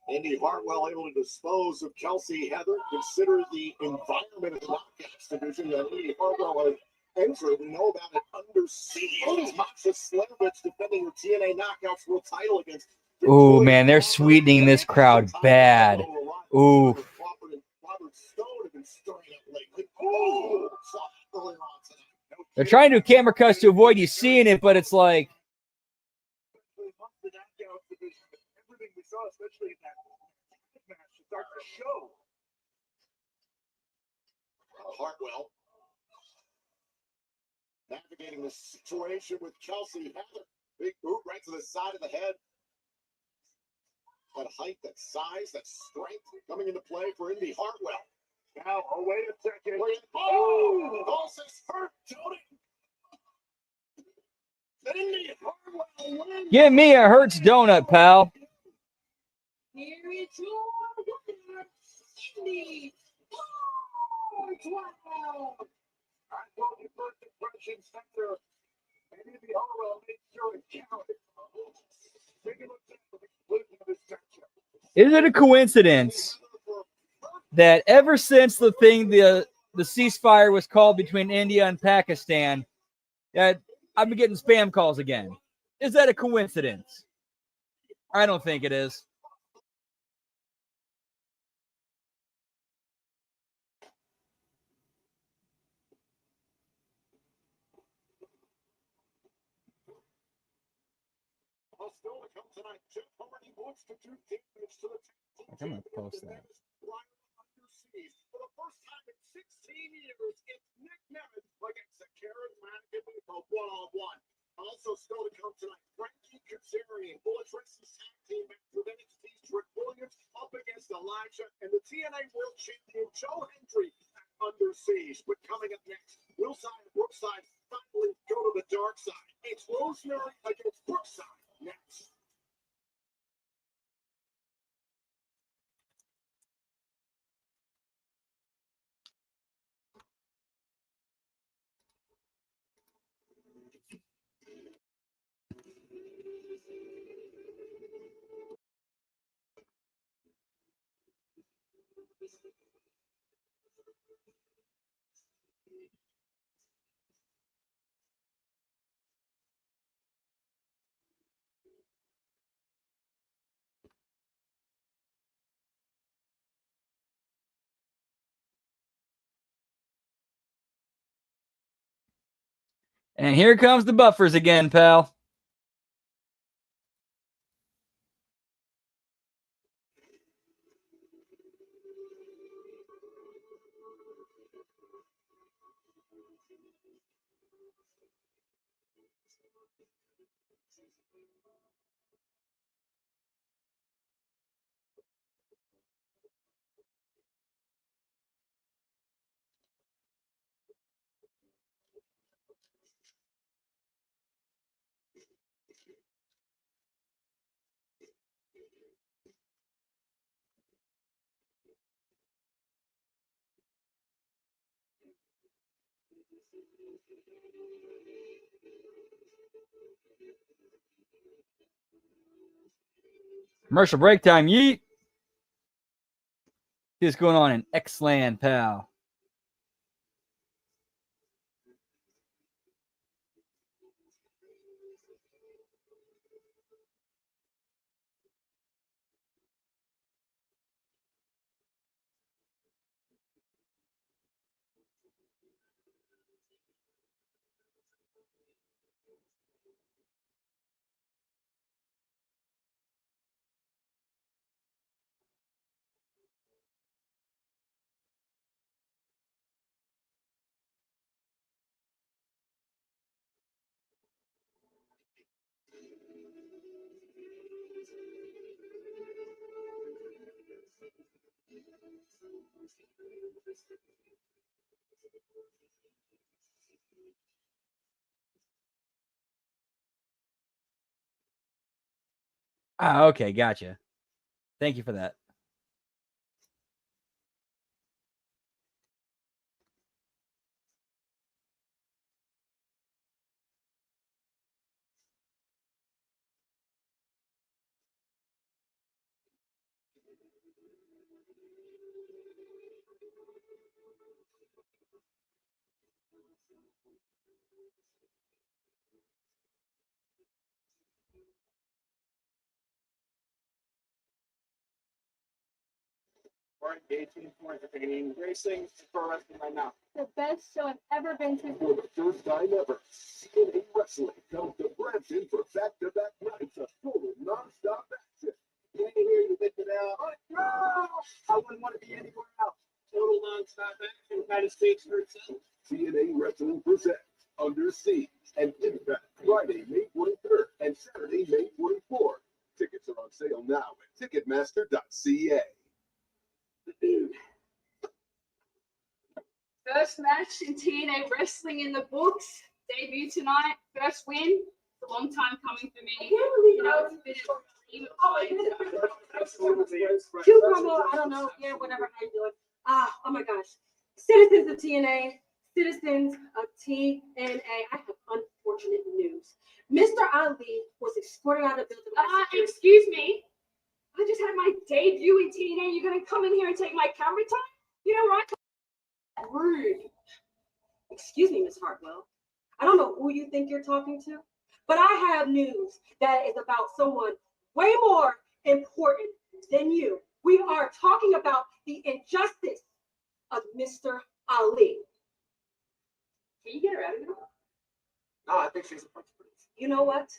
Indy Hartwell able to dispose of Kelsey Heather. Consider the environment of the Knockouts division that Indy Hartwell has entered. We know about it under siege. Masha Slamovich defending her TNA Knockouts World title against. Oh man, they're sweetening this crowd bad. Ooh. Robert Stone have been stirring up lately. Oh, earlier on tonight. They're trying to do camera cuts to avoid you seeing it, but it's like. Everything we saw, especially in that match, starts to show. Hartwell navigating the situation with Kelsey Heather. Big boot right to the side of the head. That height, that size, that strength coming into play for Indy Hartwell. Now, oh, wait a second. Dawson's hurt, Tony. Indy Hartwell wins. Give me a Hertz donut, pal. Here is your winner, Indy Hartwell. I told you first impression center. And Indy Hartwell made sure it counted. Take a look at the conclusion of this matchup. Is it a coincidence that ever since the ceasefire was called between India and Pakistan, that I've been getting spam calls again? Is that a coincidence? I don't think it is. I'm gonna post that. For the first time in 16 years, it's Nick Neville against the charismatic Nico one-on-one. Also still to come tonight, Frankie Kazarian will address his tag team match with NXT's Trick Williams up against Elijah and the TNA World Champion Joe Hendry under siege. But coming up next, Willside and Brookside finally go to the dark side. It's Rosemary against Brookside next. And here comes the buffers again, pal. Commercial break time. Yeet. See what's going on in X-Land, pal. Ah, okay, gotcha. Thank you for that. More engaging, more entertaining, racing, pro wrestling right now. The best show I've ever been to. For the first time ever, TNA Wrestling comes to Brampton for back-to-back nights of total non-stop action. You ain't hear you with it out. Oh, no! I wouldn't want to be anywhere else. Total non-stop action kind of speaks for itself. TNA Wrestling presents Under Siege and Impact Friday, May 23rd and Saturday, May 24th. Tickets are on sale now at Ticketmaster.ca. First match in TNA Wrestling in the books. Debut tonight. First win. It's a long time coming for me. You know, it's been Cucumber, I don't know. Yeah, whatever. How you doing? Oh my gosh. Citizens of TNA, citizens of TNA, I have unfortunate news. Mr. Ali was escorted out of the building. Excuse me. I just had my debut in TNA. You're gonna come in here and take my camera time? You know what? Rude. Excuse me, Miss Hartwell. I don't know who you think you're talking to, but I have news that is about someone way more important than you. We are talking about the injustice of Mr. Ali. Can you get her out of here? No, I think she's a punch pretty. You know what?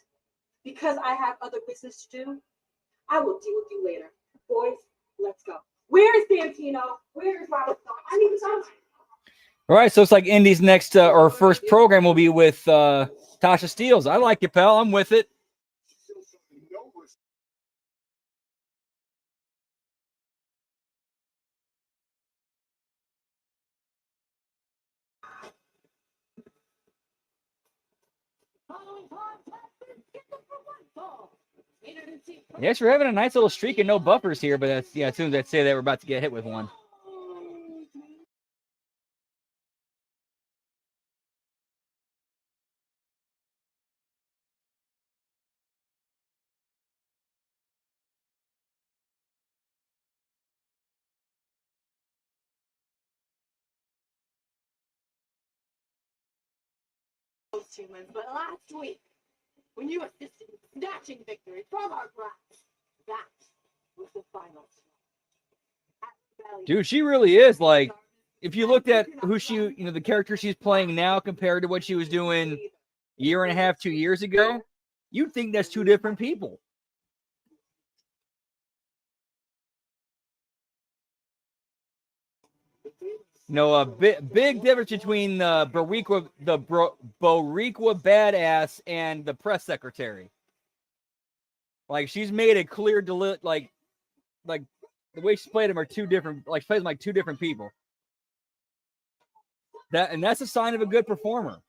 Because I have other business to do, I will deal with you later. Boys, let's go. Where is Santino? Where is Robert? I need to know. All right, so it's like Indy's next or first program will be with Tasha Steelz. I like it, pal. I'm with it. Yes, we're having a nice little streak and no buffers here, but that's as soon as I say that, we're about to get hit with one. Humans, but last week, when you assisted in snatching victory from our grasp, that was the final. Dude, she really is like, if you looked at who the character she's playing now compared to what she was doing a year and a half, 2 years ago, you'd think that's two different people. No, a big difference between the Boricua badass and the press secretary. Like, she's made it clear to like the way she played them are two different. Like, she plays them like two different people. That's a sign of a good performer.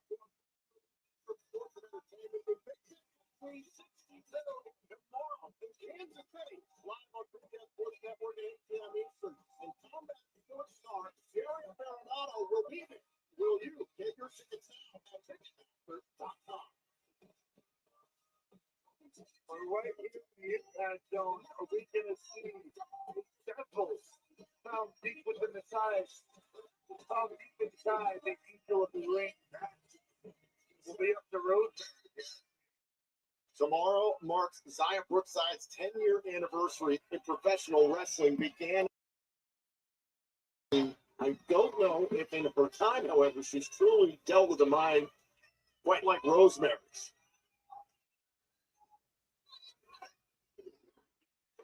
Will you get your tickets now at Ticketmaster.com? right here in the impact zone, are we going to see examples found deep within the sides, found deep inside the angel of the ring? That will be up the road. Tomorrow marks Zaya Brookside's 10-year anniversary in professional wrestling. Began. I don't know if in her time, however, she's truly dealt with a mind quite like Rosemary's.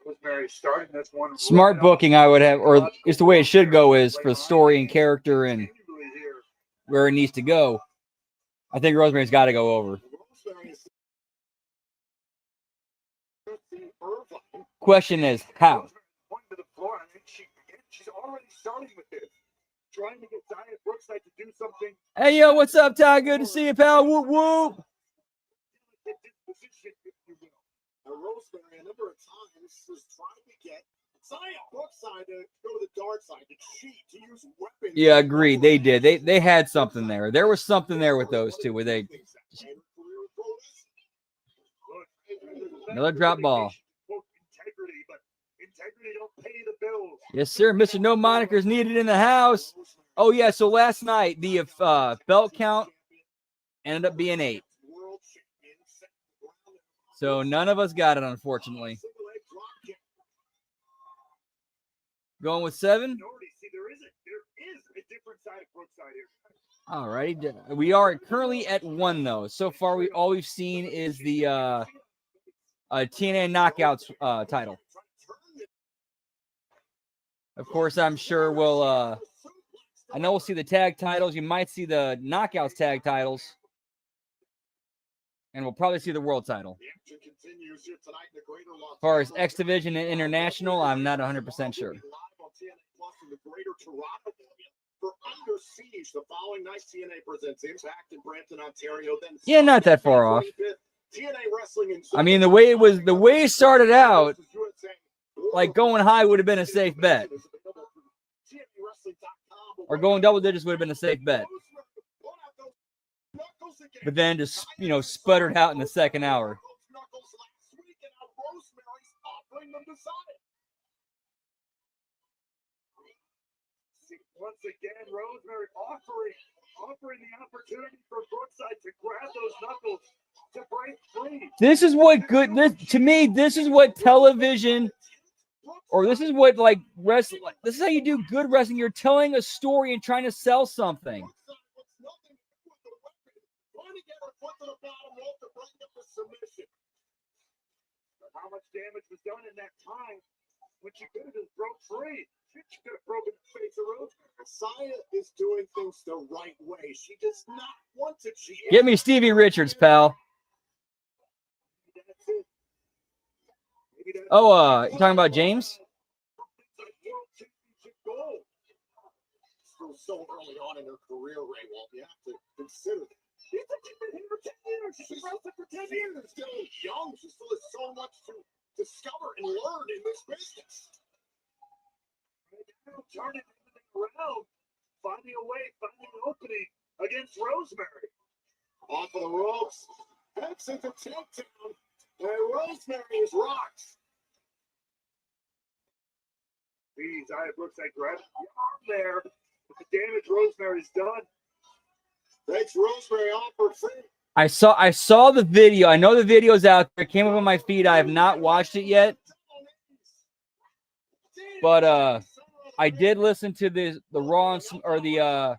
Rosemary starting this one. Smart booking, I would have, or it's the way it should go, is for story and character and where it needs to go. I think Rosemary's got to go over. Question is how? She's already starting with this, trying to get Zaya Brookside to do something. Hey, yo, what's up, Ty? Good to see you, pal. Whoop, whoop. Rosemary, a number of times, was trying to get Zaya Brookside to go to the dark side, to cheat, to use weapons. Yeah, agreed. They did. They had something there. There was something there with those two where they. Another drop ball. Yes, sir. Mr. No Monikers needed in the house. Oh, yeah. So last night, the belt count ended up being 8. So none of us got it, unfortunately. Going with 7? All right. We are currently at 1, though. So far, all we've seen is the TNA Knockouts title. Of course, I'm sure we'll I know we'll see the tag titles. You might see the Knockouts tag titles. And we'll probably see the world title. As far as X Division and International, I'm not 100% sure. Yeah, not that far off. I mean, the way it started out, like going high would have been a safe bet. Or going double digits would have been a safe bet. But then just, sputtered out in the second hour. Once again, Rosemary offering the opportunity for Brookside to grab those knuckles to break free. This is what television, or this is what wrestling. This is how you do good wrestling. You're telling a story and trying to sell something. How much damage was done in that time when she could have just broke free? She could have broken the face of Rosemary. Saya is doing things the right way. She does not want to cheat. Get me Stevie Richards, pal. Oh, you talking about James? Still so early on in her career, Ray Walt. You have to consider that. She's been here for 10 years. She's been wrestling for 10 years. She's still young. She still has so much to discover and learn in this business. Turning everything around, finding a way, finding an opening against Rosemary. Off of the ropes, heads into takedown, and Rosemary is rocked. Zaya Brookside grabs the arm there, but the damage Rosemary's done. Takes Rosemary off her feet. I saw the video. I know the video's out there. It came up on my feed. I have not watched it yet. But I did listen to the Raw or the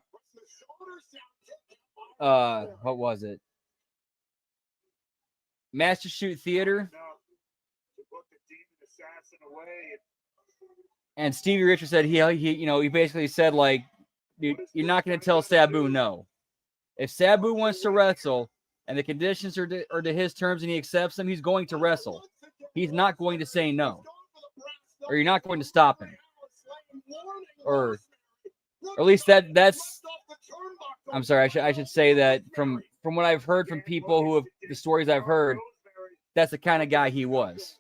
what was it? Master Shoot Theater. And Stevie Richards said he basically said, like, dude, you're not going to tell Sabu no. If Sabu wants to wrestle and the conditions are to his terms and he accepts them, he's going to wrestle. He's not going to say no. Or you're not going to stop him. Or at least that's I'm sorry, I should say that from what I've heard from people who have the stories I've heard, that's the kind of guy he was.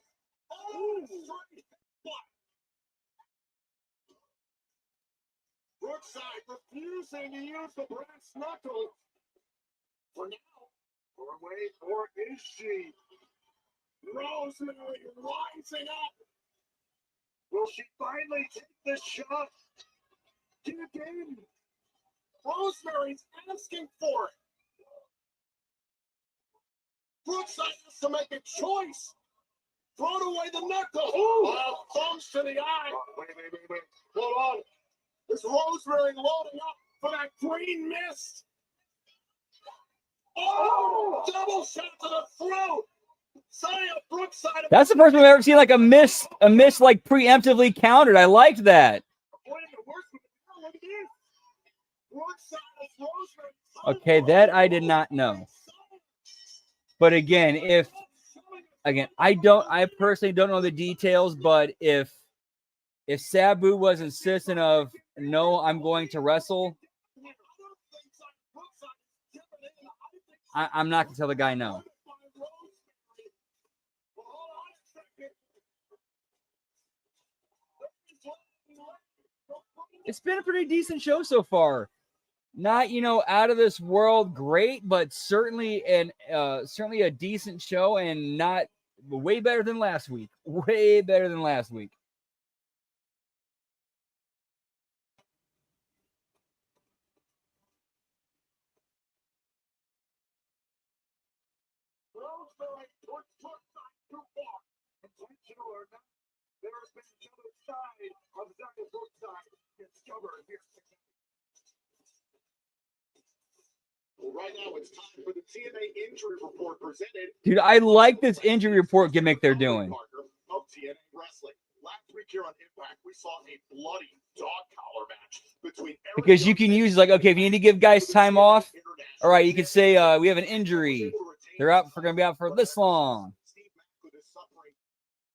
Brookside refusing to use the brass knuckle. For now, or is she? Rosemary rising up. Will she finally take this shot? Get it in. Rosemary's asking for it. Brookside has to make a choice. Throw away the knuckle. Thumbs to the eye. Wait. Hold on. Is Rosemary loading up for that green mist? Oh, double shot to the throat. Brookside. That's the first time I've ever seen like a miss like preemptively countered. I liked that. Okay, that I did not know. But again, I personally don't know the details, but if Sabu was insistent of no, I'm going to wrestle, I'm not gonna tell the guy no. It's been a pretty decent show so far. Not, out of this world great, but certainly a decent show, and not way better than last week. Way better than last week. There's been another side of Zach Brookside discovered here. Well, right now it's time for the TNA injury report presented. Dude, I like this injury report gimmick they're doing. Of TNA Wrestling. Last week here on Impact, we saw a bloody dog collar match between Because you can use like, okay, if you need to give guys time off, all right, you can say we have an injury. They're going to be out for this long.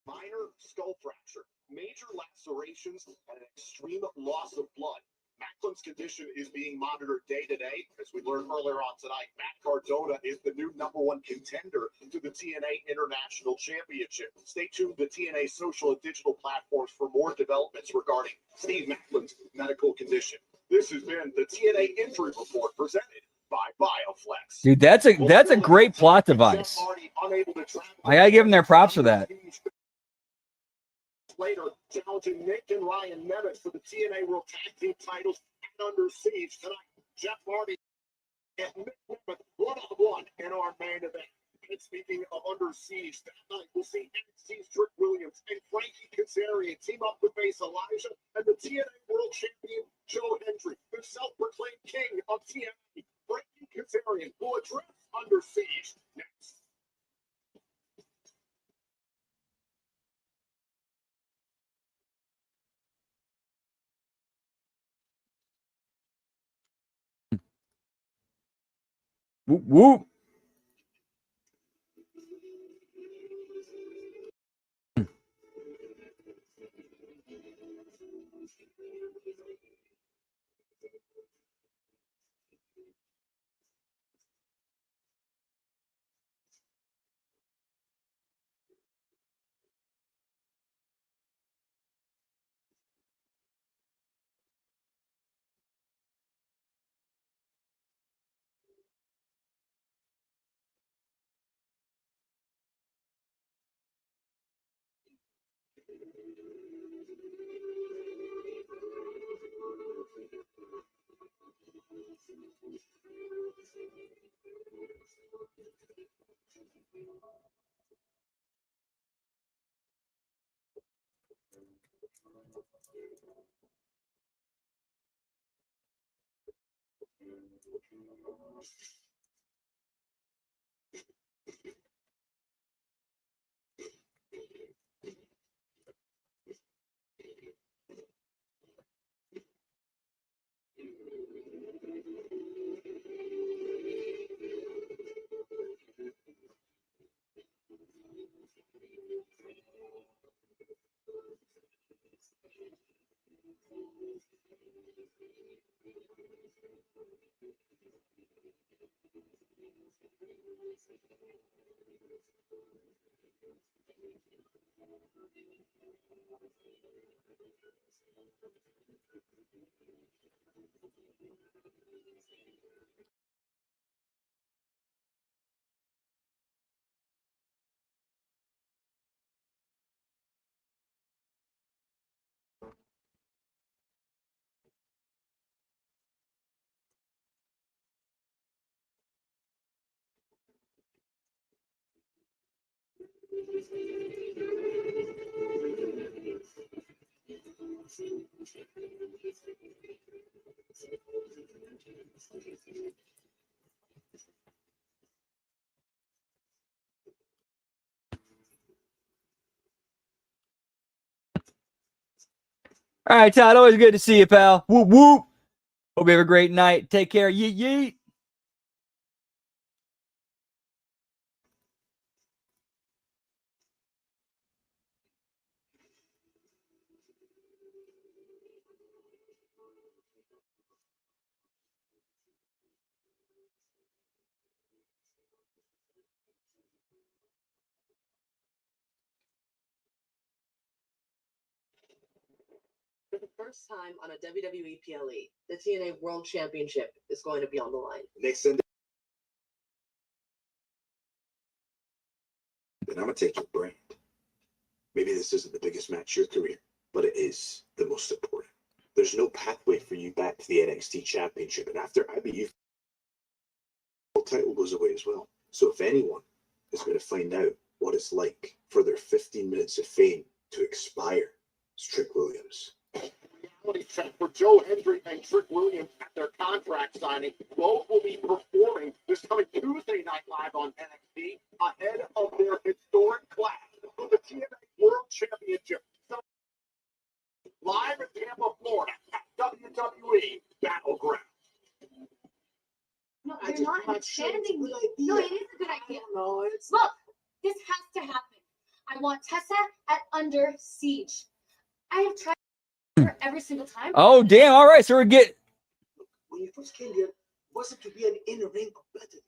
Minor skull fracture, major lacerations, and an extreme loss of blood. Macklin's condition is being monitored day to day. As we learned earlier on tonight, Matt Cardona is the new #1 contender to the TNA International Championship. Stay tuned to TNA social and digital platforms for more developments regarding Steve Macklin's medical condition. This has been the TNA Injury Report presented by BioFlex. Dude, that's a great plot device. I gotta give them their props for that. Later, challenging Nick and Ryan Nemeth for the TNA World Tag Team titles and Under Siege tonight. Jeff Hardy and Nick Nemeth one-on-one in our main event. And speaking of Under Siege, that night we'll see NXT's Trick Williams and Frankie Kazarian team up to face Elijah and the TNA World Champion Joe Hendry, the self-proclaimed king of TNA. Frankie Kazarian will address Under Siege next. Whoop, whoop. All right, Todd. Always good to see you, pal. Whoop whoop. Hope you have a great night. Take care. Yeet yeet. For the first time on a WWE PLE, the TNA World Championship is going to be on the line. Next Sunday. Then I'm gonna take your brand. Maybe this isn't the biggest match of your career, but it is the most important. There's no pathway for you back to the NXT Championship, and after I beat you, the title goes away as well. So if anyone is going to find out what it's like for their 15 minutes of fame to expire, it's Trick Williams. Reality check for Joe Hendry and Trick Williams at their contract signing. Both will be performing this coming Tuesday night live on NXT ahead of their historic clash for the TNA World Championship. So, live in Tampa, Florida at WWE Battleground. No, you're not understanding me. No, it is a good idea. No, it's look, this has to happen. I want Tessa at Under Siege. I have tried her every single time. Oh damn! All right, so we're getting. When you first came here, it wasn't to be an in-ring competitor.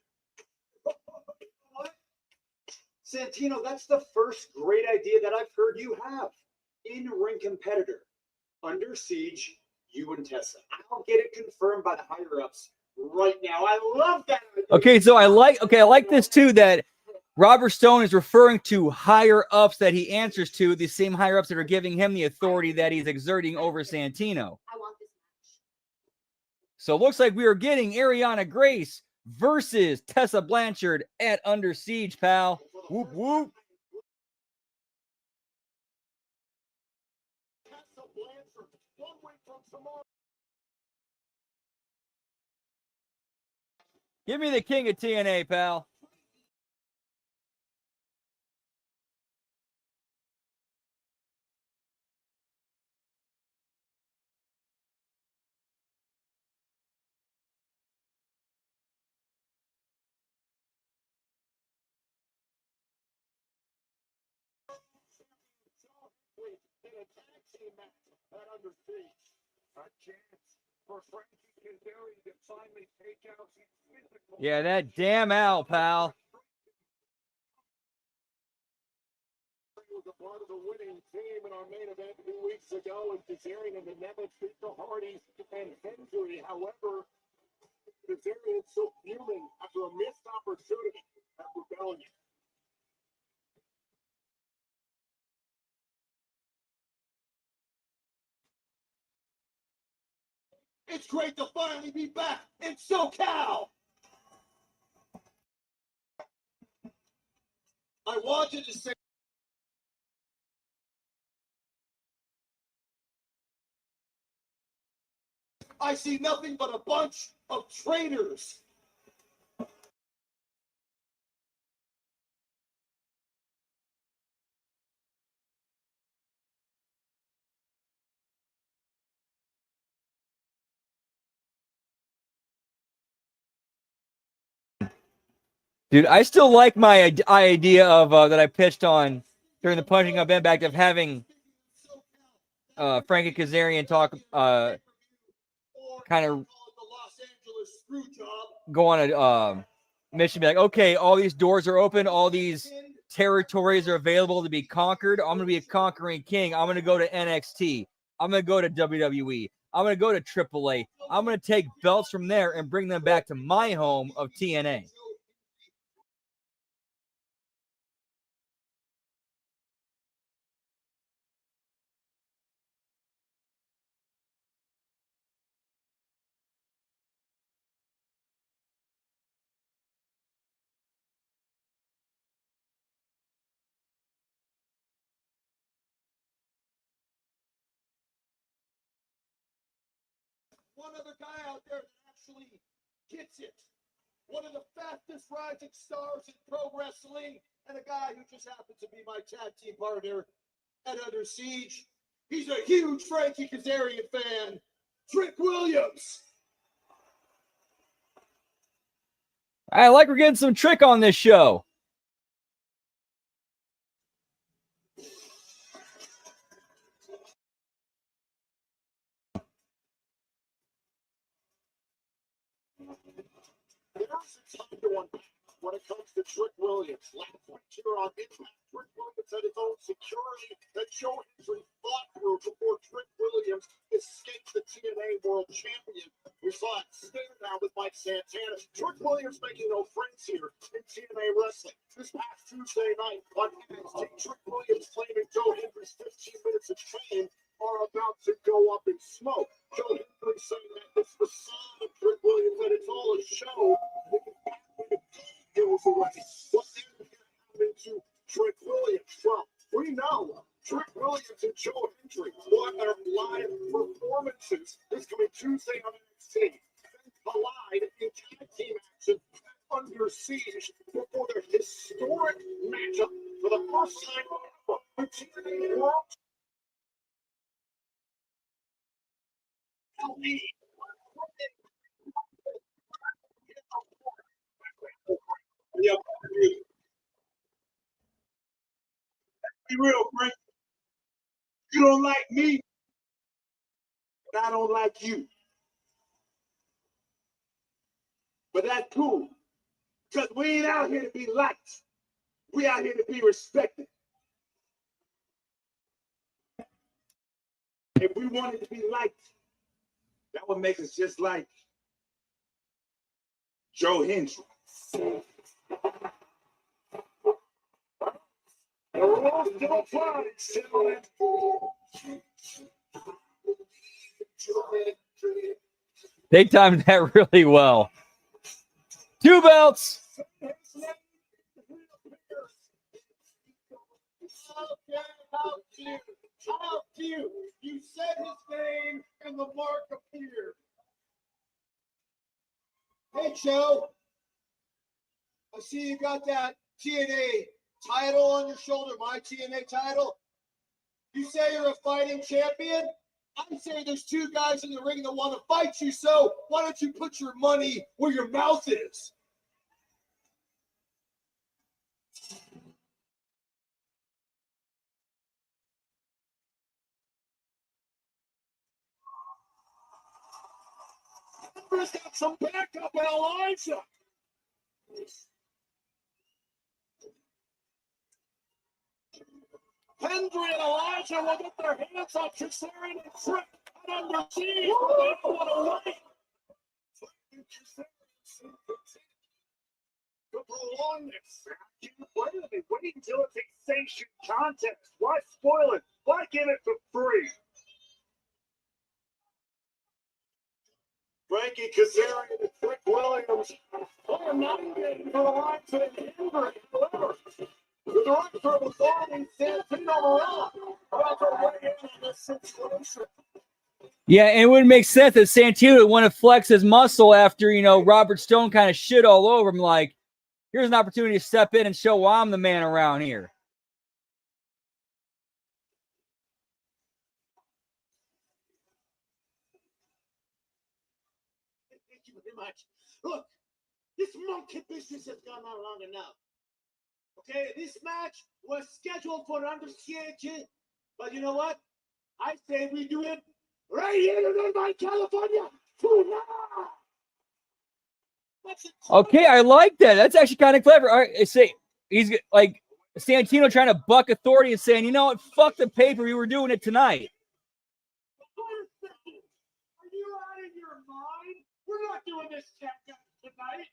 Santino, that's the first great idea that I've heard you have. In-ring competitor. Under Siege, you and Tessa. I'll get it confirmed by the higher-ups right now. I love that idea. Okay, so I like this too. That Robert Stone is referring to higher ups that he answers to, the same higher ups that are giving him the authority that he's exerting over Santino. I want this match. So it looks like we are getting Ariana Grace versus Tessa Blanchard at Under Siege, pal. Whoop whoop. Give me the king of TNA, pal. Yeah, that damn Al, pal. Was a part of the winning team in our main event 2 weeks ago, and Kazarian and the Neville beat the Hardys and Hendry. However, Kazarian is still fuming after a missed opportunity at Rebellion. It's great to finally be back in SoCal. I wanted to say. I see nothing but a bunch of traitors. Dude, I still like my idea of that I pitched on during the Punching Up Impact of having Frankie Kazarian talk, kind of go on a mission, be like, okay, all these doors are open, all these territories are available to be conquered. I'm gonna be a conquering king. I'm gonna go to NXT. I'm gonna go to WWE. I'm gonna go to AAA. I'm gonna take belts from there and bring them back to my home of TNA. one other guy out there that actually gets it. One of the fastest rising stars in pro wrestling, and a guy who just happens to be my tag team partner at Under Siege. He's a huge Frankie Kazarian fan, Trick Williams. I like we're getting some Trick on this show. There's a ton to unpack when it comes to Trick Williams. Last week here on Impact, Trick Williams had his own security that Joe Hendry fought through before Trick Williams escaped the TNA World Champion. We saw it stare down with Mike Santana. Trick Williams making no friends here in TNA Wrestling. This past Tuesday night on NXT, Trick Williams claiming Joe Hendry's 15 minutes of fame are about to go up in smoke. Joe Hendry saying that it's the son of Trick Williams, that it's all a show. Goes away. What then happened to Trick Williams? Well, we know Trick Williams and Joe Hendry will have live performances this coming Tuesday on NXT. Collide in tag team action Under Siege before their historic matchup for the first time ever. The TNA World Yep. Be real, Frank. You don't like me, and I don't like you. But that's cool, because we ain't out here to be liked. We out here to be respected. If we wanted to be liked, that would make us just like Joe Hendry. The rules don't apply, gentlemen. They timed that really well. 2 belts. How cute. How cute. You said his name and the mark appeared. Hey, Joe. I see you got that TNA title on your shoulder, my TNA title. You say you're a fighting champion? I say there's 2 guys in the ring that want to fight you, so why don't you put your money where your mouth is? Emperor's got some backup in Elijah. Hendry and Elijah will get their hands on Kazarian and Trick and Under Siege. They don't want to wait. To prolong this. Why do they wait until it's a sanctioned contest? Why spoil it? Why give it for free? Frankie Kazarian and Trick Williams are nominated for the line to the Hendry. However, the director of authority, Santino Morella, about to weigh in on this situation. Yeah, and it would make sense that Santino would want to flex his muscle after, Robert Stone kind of shit all over him. Like, here's an opportunity to step in and show why I'm the man around here. Thank you very much. Look, this monkey business has gone on long enough. Okay, this match was scheduled for Under Siege, but you know what? I say we do it right here in Irvine, California, tonight. Okay, I like that. That's actually kind of clever. All right, say he's like Santino trying to buck authority and saying, you know what, fuck the paper, we were doing it tonight. Are you out of your mind? We're not doing this check tonight.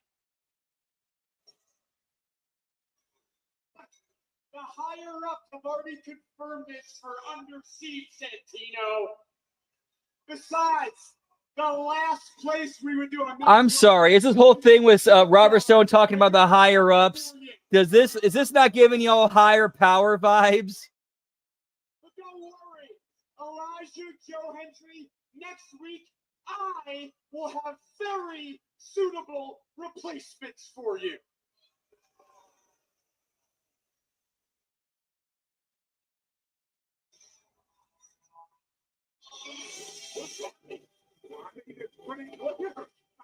The higher-ups have already confirmed this for Under Siege, Santino. Besides, the last place we would do a I'm sorry. Is this whole thing with Robert Stone talking about the higher ups? Is this not giving y'all higher power vibes? But don't worry, Elijah, Joe Hendry, next week I will have very suitable replacements for you. I think it's pretty clear.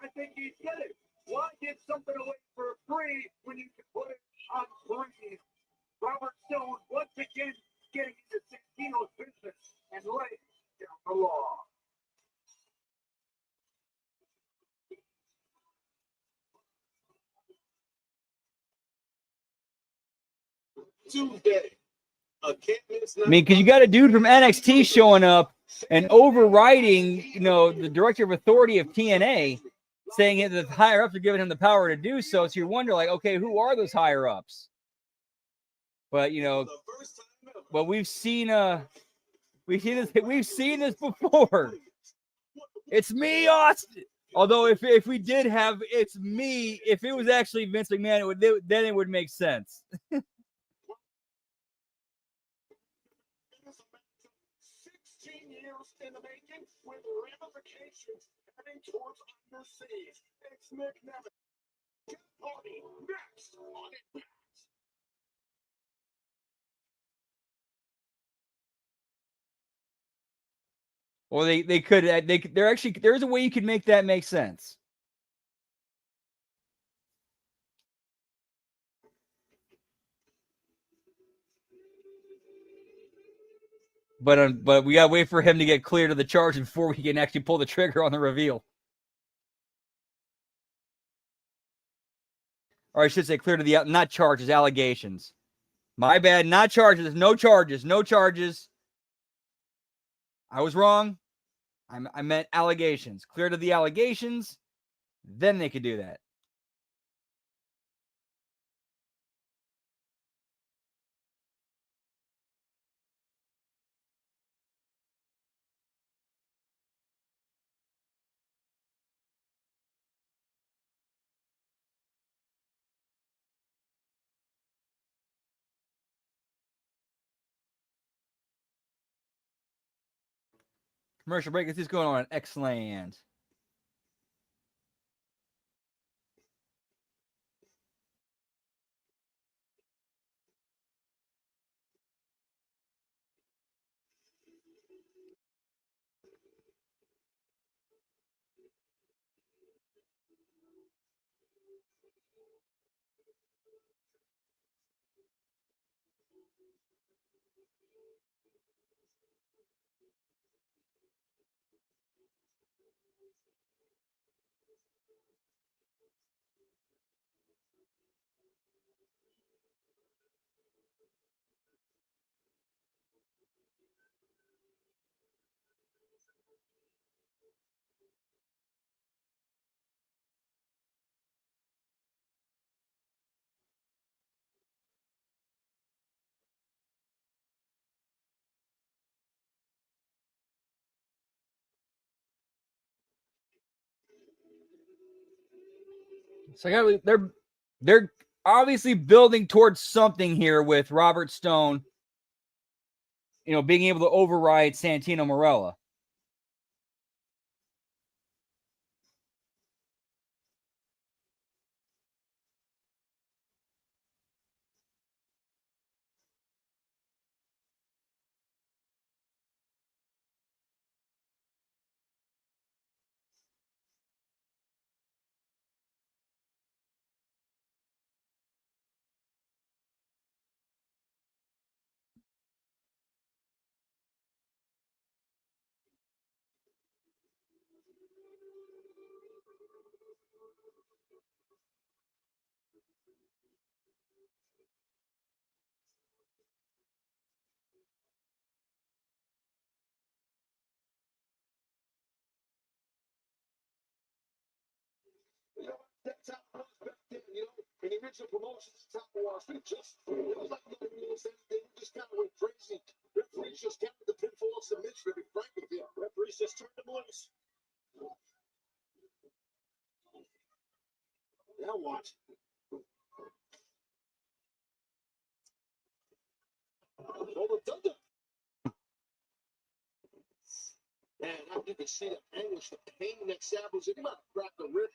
I think he said it. Why give something away for free when you can put it on free? Robert Stone once again getting into Santino's business and laying down the law. Tuesday. A can't miss I mean, because you got a dude from NXT showing up and overriding, the director of authority of TNA, saying that the higher ups are giving him the power to do so. So you wonder, like, okay, who are those higher ups? But but we've seen this before. It's me, Austin. Although if we did have it's me, if it was actually Vince McMahon, then it would make sense. 16 years in the making with ramifications heading towards Under Siege. It's McNevin. Party next on Impact. Or there's a way you could make that make sense. But we gotta wait for him to get cleared of the charge before we can actually pull the trigger on the reveal. Or I should say cleared of the not charges, allegations. My bad, not charges, no charges, no charges. I was wrong. I meant allegations. Cleared of the allegations, then they could do that. Commercial break. This is going on X-Land. So they're obviously building towards something here with Robert Stone, being able to override Santino Marella. That's how it was back then, in the original promotions, that's how it was. It was like nobody knew anything. We just kind of went crazy. Referees just counted the pinfall submission, to be frank with you. Referees just turned them loose. Now watch. Man, think you can see the anguish, the pain that Sabu's in. He might have cracked the rib.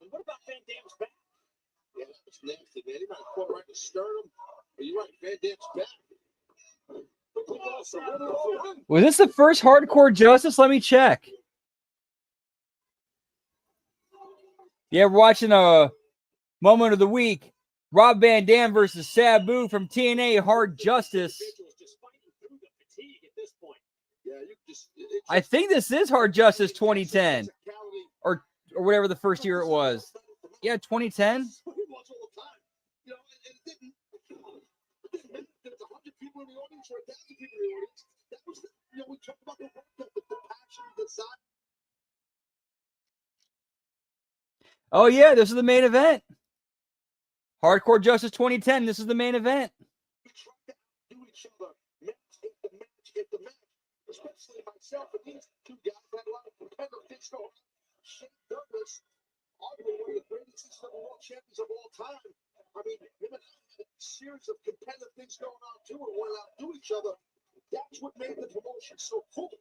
And what about Van Dam's back? Yeah, that was nasty, man. He might have caught right in the sternum. But you're right, Van Dam's back. Was this the first Hardcore Justice? Let me check. Yeah, we're watching a moment of the week. Rob Van Dam versus Sabu from TNA Hard Justice. I think this is Hard Justice 2010. Or whatever the first year it was. Yeah, 2010. Oh, yeah, this is the main event. Hardcore Justice 2010. This is the main event. Especially myself and these two guys had a lot of competitive things going on. Shane Douglas, arguably one of the greatest world champions of all time. I mean, him and I had a series of competitive things going on too, and went out to each other. That's what made the promotion so cool.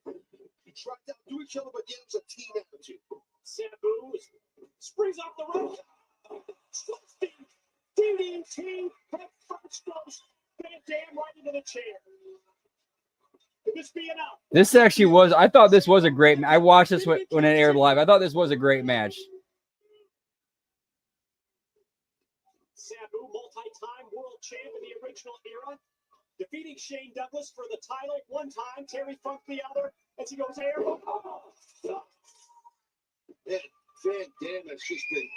He tried to outdo each other, but yet it was a team attitude. Sabu springs off the rope. DDT, head first goes Van Dam right into the chair. Could this be enough? This actually was, I thought this was a great, I watched this when it aired live. I thought this was a great match. Sabu, multi-time world champ in the original era, defeating Shane Douglas for the title one time, Terry Funk the other, as he goes air. Man, Van Dam has just been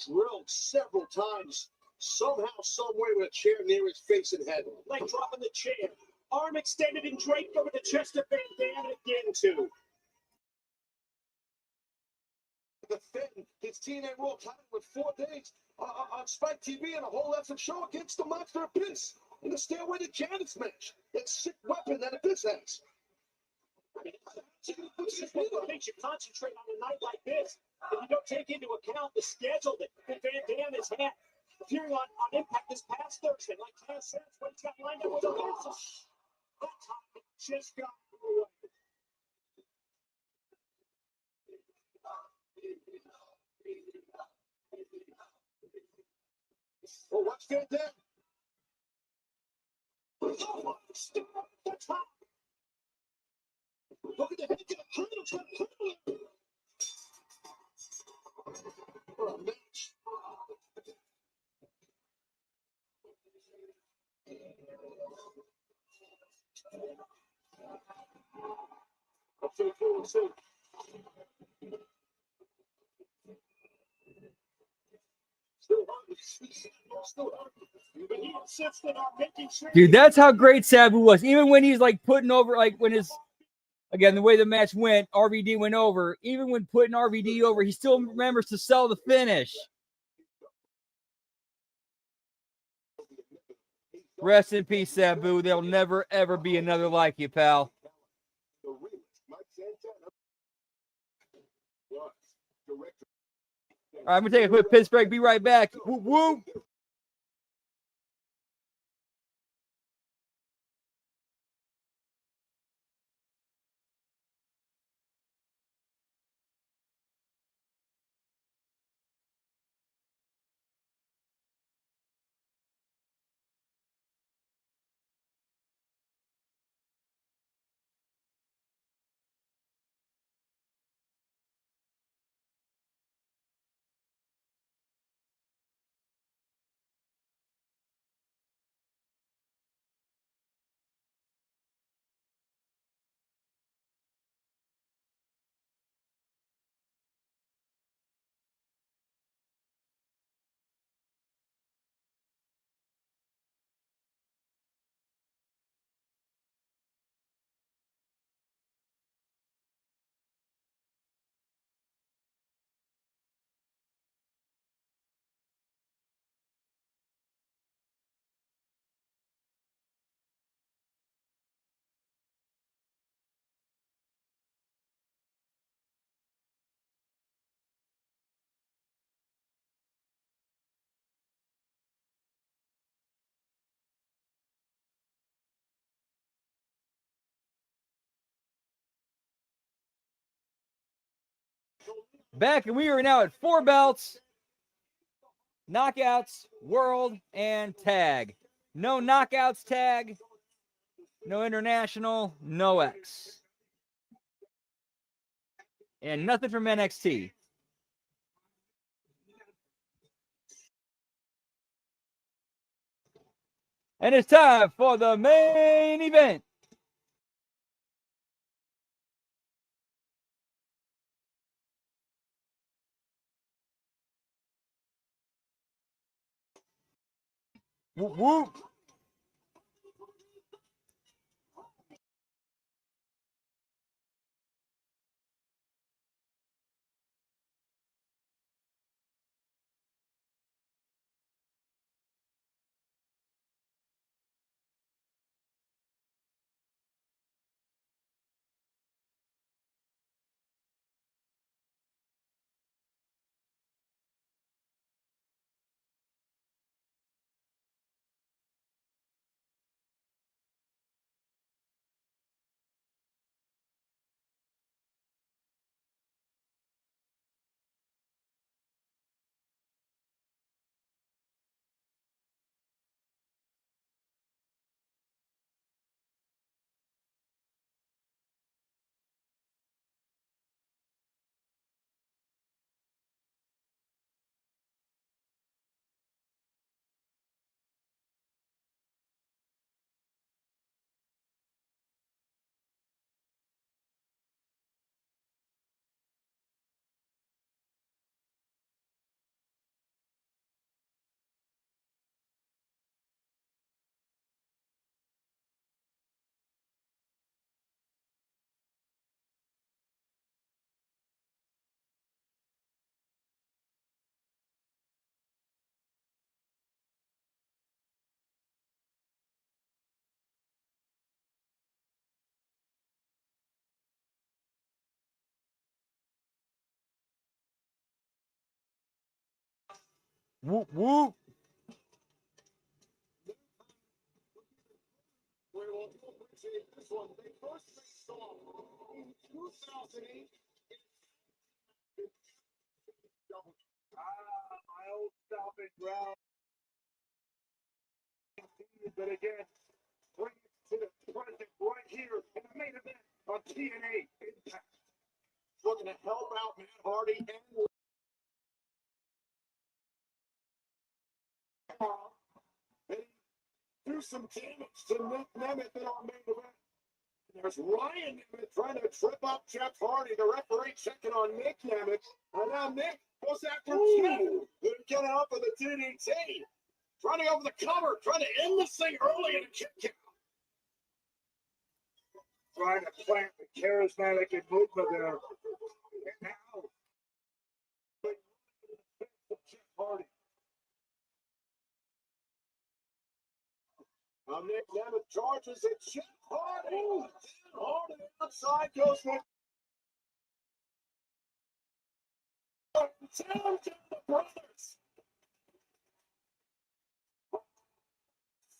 drilled several times, somehow, some way, with a chair near his face and head. Leg drop in the chair. Arm extended and draped over the chest of Van Dam again, too. Defend his TNA World title in 4 days on Spike TV and a whole effing show against the Monster Abyss in the Stairway to Janice match. That sick weapon that Abyss has. I mean, it makes you concentrate on a night like this if you don't take into account the schedule that Van Dam has had appearing on Impact this past Thursday. Like Taz says, what he's got lined up with the Abyss. That time just got away. Oh, watch Van Dam. Oh, stop the top. Look at the head to the cradle. For a match. Dude, that's how great Sabu was. Even when he's like putting over, like when his, again, the way the match went, RVD went over. Even when putting RVD over, he still remembers to sell the finish. Rest in peace, Sabu. There'll never, ever be another like you, pal. All right, I'm going to take a quick piss break. Be right back. Whoop, whoop. back, and we are now at 4 belts, knockouts, world, and tag. No knockouts tag, no international, no X. And nothing from NXT. And it's time for the main event. Whoop, whoop. Whoop, whoop. We will appreciate this one. They first saw in 2008. My old stomping ground. But again, bring it to the present right here in the main event on TNA Impact. Looking to help out Matt Hardy and do some damage to Nick Nemeth in our main event. There's Ryan Nemeth trying to trip up Jeff Hardy. The referee checking on Nick Nemeth. And now Nick goes after Jeff. Couldn't get off of the DDT. Trying to go for the cover. Trying to end this thing early in a kick out. Trying to plant the charismatic and movement there. And now, Jeff Hardy. Now Nick Nemeth charges at Jeff Hardy. On the outside goes Nick. Down to the brothers.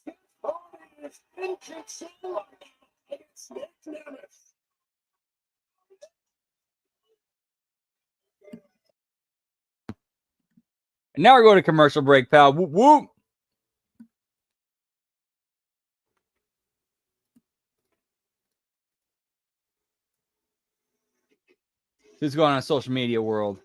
Jeff Hardy is in control right now against Nick Nemeth. And now we're going to commercial break, pal. Whoop, whoop. This is going on in social media world.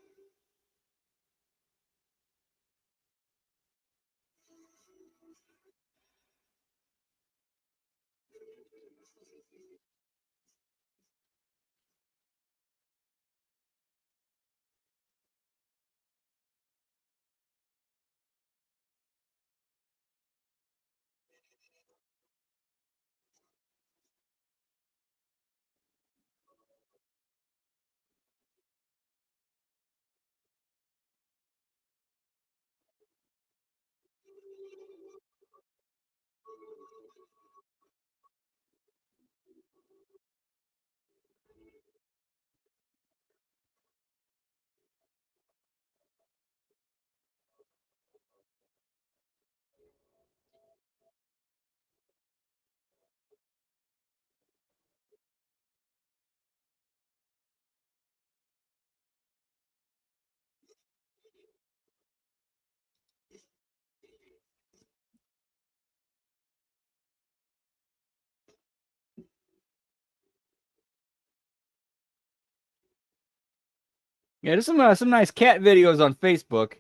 Yeah, there's some nice cat videos on Facebook.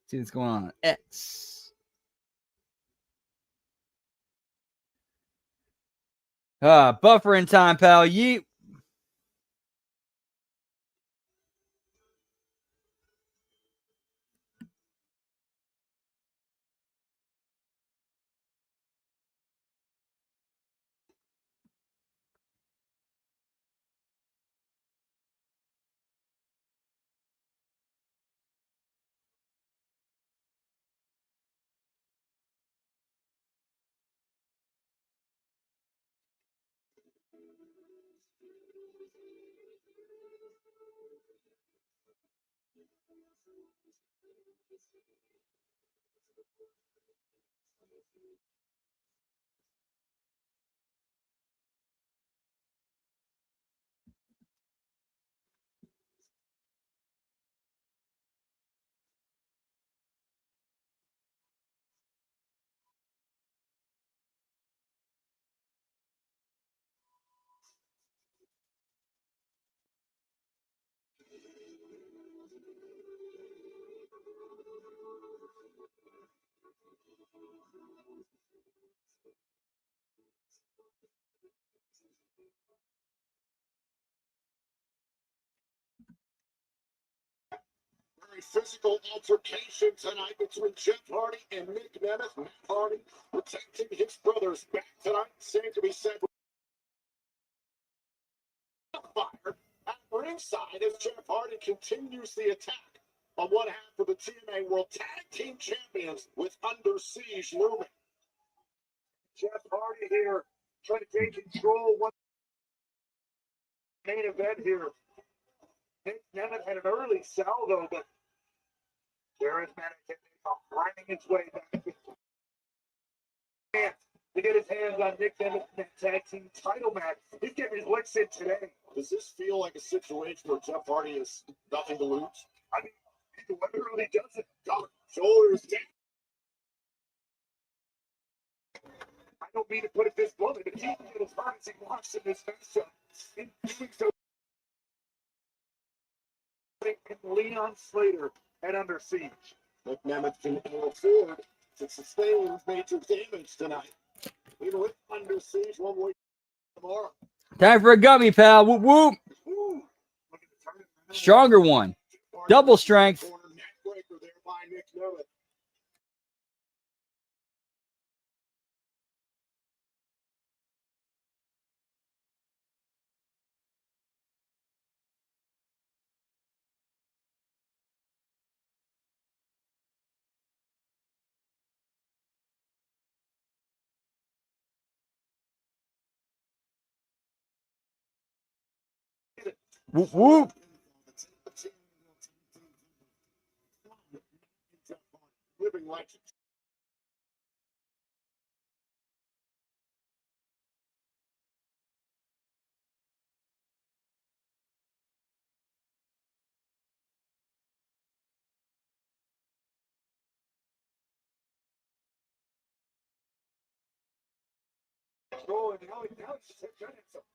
See what's going on. X. Buffering time, pal. Yeet. Very physical altercation tonight between Jeff Hardy and Nick Nemeth. Matt Hardy protecting his brother's back tonight. Same to be said. Fire at ringside as Jeff Hardy continues the attack on one half of the TNA World Tag Team Champions with Under Siege looming. Jeff Hardy here trying to take control. One main event here. Nick Nemeth had an early salvo, but charismatic finding its way back to get his hands on Nick Nemeth in the tag team title match. He's getting his licks in today. Does this feel like a situation where Jeff Hardy has nothing to lose? I mean, he literally doesn't. Got shoulders down. I don't mean to put it this bluntly, but he can get as hard as he wants in this matchup. In doing so, and Leon Slater and Under Siege. Nick Nemeth can afford to sustain major damage tonight. Even with Under Siege one week tomorrow. Time for a gummy, pal. Whoop, whoop. Stronger one. Double strength. Neckbreaker there by Nick Nemeth. Whoop, whoop. Living legends.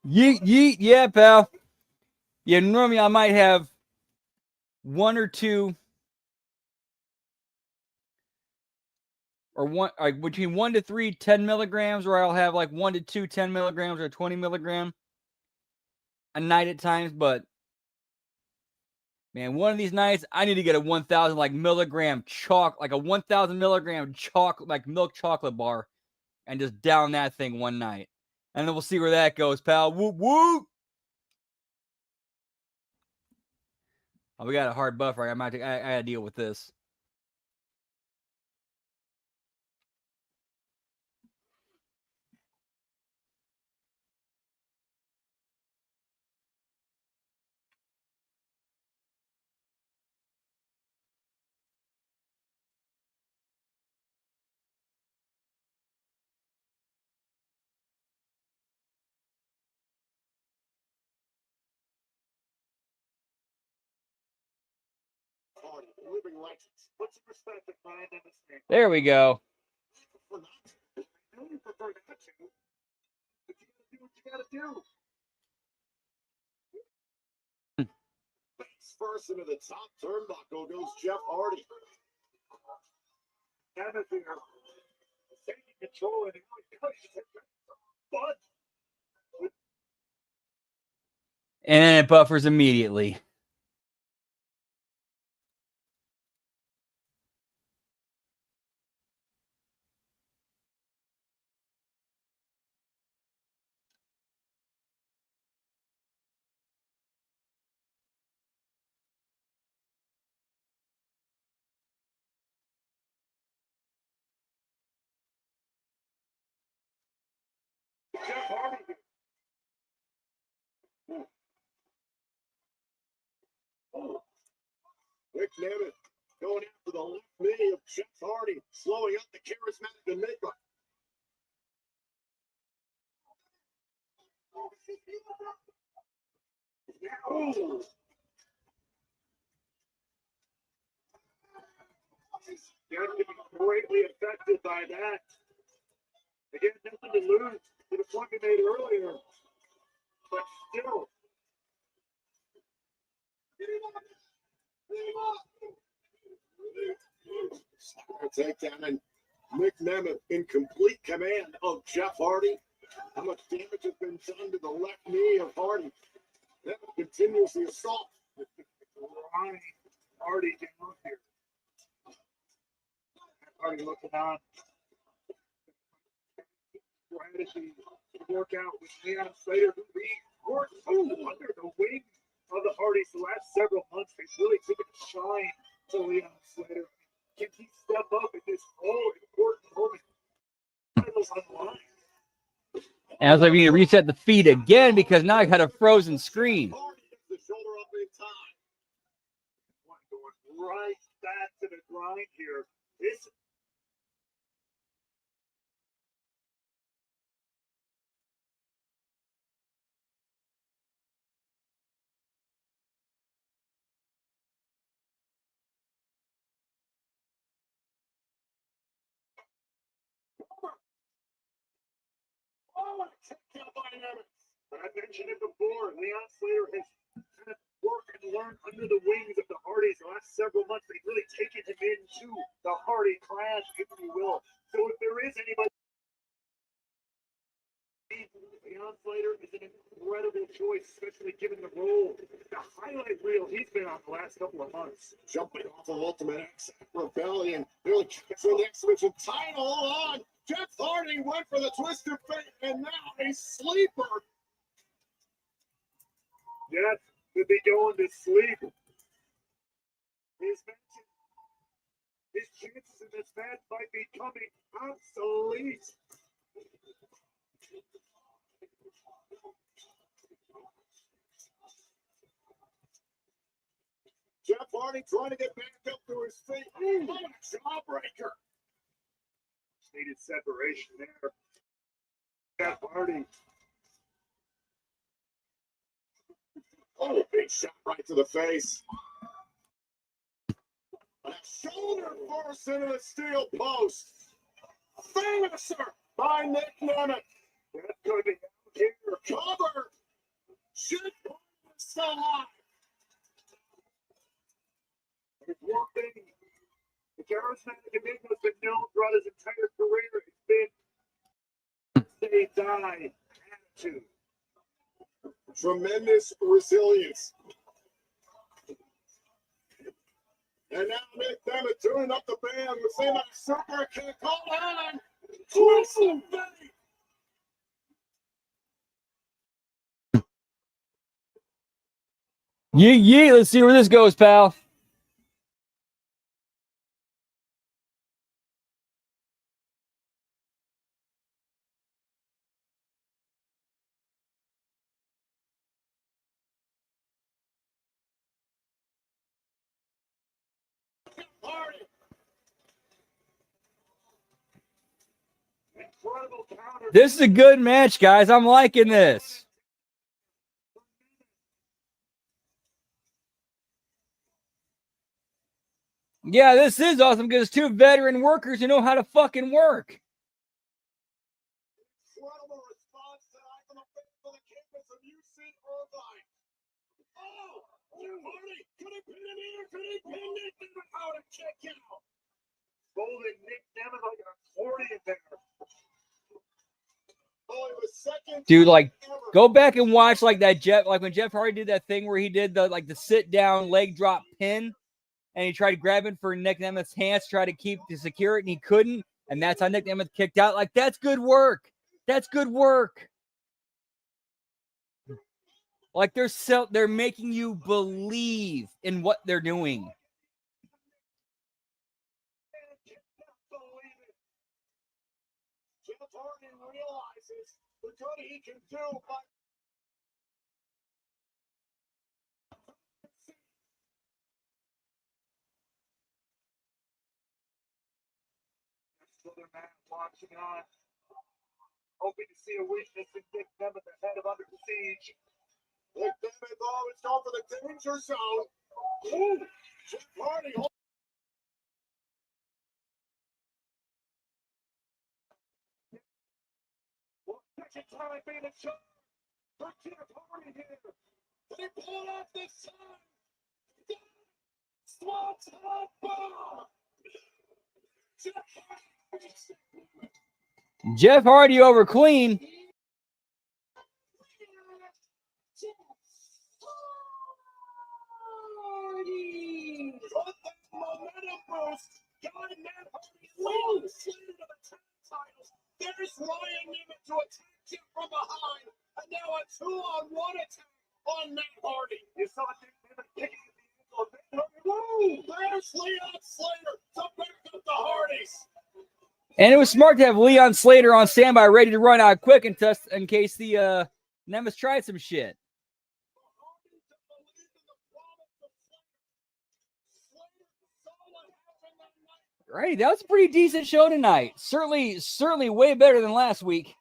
Yeet, yeet. Yeah, pal. Yeah, normally I might have one or two, or one, like between 1 to 3 10 milligrams, or I'll have like 1 to 2 10 milligrams or 20 milligram a night at times. But man, one of these nights I need to get a 1,000 like milligram like a 1,000 milligram like milk chocolate bar, and just down that thing one night, and then we'll see where that goes, pal. Whoop whoop. Oh, we got a hard buffer. I gotta deal with this. Living legends. Put some respect behind in this name. There we go. I know you prefer not to, but you gotta do what you gotta do. first into the top turnbuckle goes Jeff Hardy. Nemeth here, taking control and but And then it buffers immediately. Jeff Hardy. Rick Nemeth going after the left knee of Jeff Hardy, slowing up the charismatic Enigma. Oh. Jeff could be greatly affected by that. Again, nothing to lose to the point we made earlier. But still. Takedown, and Rick Nemeth in complete command of Jeff Hardy. How much damage has been done to the left knee of Hardy? Nemeth continues the assault. Ryan Hardy down here. Hardy looking on. Strategy to work out with Leon Slater, who worked under the wing of the Hardys the last several months. They've really taken a shine to Leon Slater. Can he step up at this important moment? Titles on the line. As I need to reset the feed again because now I got a frozen screen. The shoulder up in time. Going right back to the grind here. This but I mentioned it before. Leon Slater has kind of worked and learned under the wings of the Hardys the last several months. They've really taken him into the Hardy class, if you will. So if there is anybody, Leon Slater is an incredible choice, especially given the role, the highlight reel he's been on the last couple of months. Jumping off of Ultimate X Rebellion, nearly capturing the X-Division title on. Jeff Hardy went for the Twisted Fate, and now a sleeper. Jeff could be going to sleep. His chances in this match might be coming obsolete. Jeff Hardy trying to get back up to his feet. What a jawbreaker. Needed separation there. Jeff Hardy. Oh, big shot right to the face. A shoulder first into the steel post. Finisher by Nick Nemeth. That's going to be out here. Cover. Shit, still alive. There's one thing the charismatic Enigma has been known throughout his entire career. It's been stay die attitude. Tremendous resilience. And now Nick Nemeth turning up the band with same super kick. Hold on. Twisted Fate. Yeah, let's see where this goes, pal. This is a good match, guys. I'm liking this. Yeah, this is awesome because it's two veteran workers who know how to fucking work. Incredible response tonight from the fans of the campus of UC Irvine. Oh, Jeff Hardy could could he pin Nick Nemeth out and kick out? Folding Nick Nemeth like an accordion there. Dude, like, go back and watch like that like when Jeff Hardy did that thing where he did the sit down leg drop pin, and he tried grabbing for Nick Nemeth's hands to try to secure it, and he couldn't, and that's how Nick Nemeth kicked out. Like, that's good work. That's good work. Like, they're making you believe in what they're doing. Jeff Hardy realizes the good he can do, but Southern man watching on, hoping to see a weakness in Nick Nemeth ahead of Under Siege. Nick Nemeth always go for the danger zone. Ooh, Jeff Hardy. Second time being a shot for Jeff Hardy here. They pull off the side. Swats up bomb. Jeff Hardy over Clean. Momentum boost. Got Matt Hardy leading Slater to the tag titles. There's Ryan Nemeth to attack him from behind. And now a 2-on-1 attack on Matt Hardy. You saw Nick Nemeth kicking at the ankle of Matt Hardy. Woo! There's Leon Slater to back up the Hardys. And it was smart to have Leon Slater on standby, ready to run out quick in case the Nemeth tried some shit. Right, that was a pretty decent show tonight. Certainly way better than last week.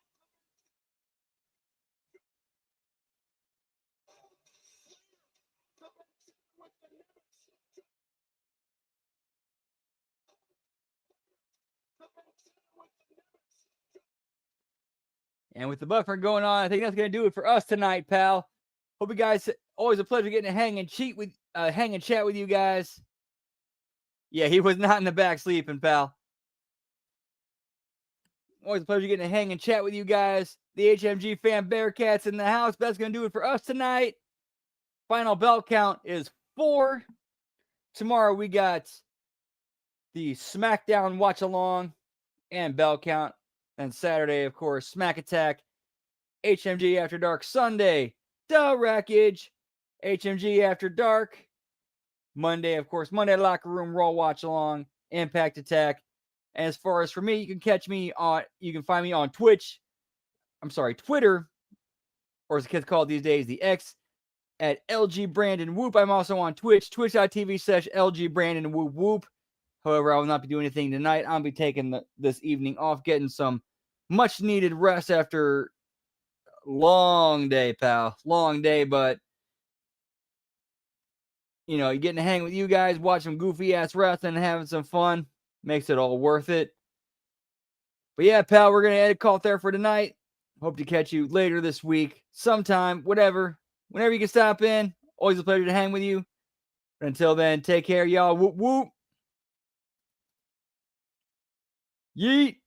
And with the buffer going on, I think that's going to do it for us tonight, pal. Hope you guys, always a pleasure getting to hang and chat with you guys. Yeah, he was not in the back sleeping, pal. Always a pleasure getting to hang and chat with you guys. The HMG fan Bearcats in the house. That's going to do it for us tonight. Final belt count is 4. Tomorrow we got the SmackDown watch along and belt count. And Saturday, of course, Smack Attack, HMG After Dark Sunday, The Wreckage, HMG After Dark. Monday, of course, Monday Locker Room Raw Watch Along, Impact Attack. And as far as for me, you can find me on Twitter, or as the kids call it these days, the X, at LG Brandon Whoop. I'm also on Twitch, twitch.tv/LG Brandon Whoop Whoop. However, I will not be doing anything tonight. I'll be taking this evening off, getting some much needed rest after a long day, pal. Long day, but you know, you're getting to hang with you guys, watch some goofy ass wrestling and having some fun. Makes it all worth it. But yeah, pal, we're going to end a call there for tonight. Hope to catch you later this week, sometime, whatever. Whenever you can stop in. Always a pleasure to hang with you. But until then, take care, y'all. Whoop, whoop. Yeet.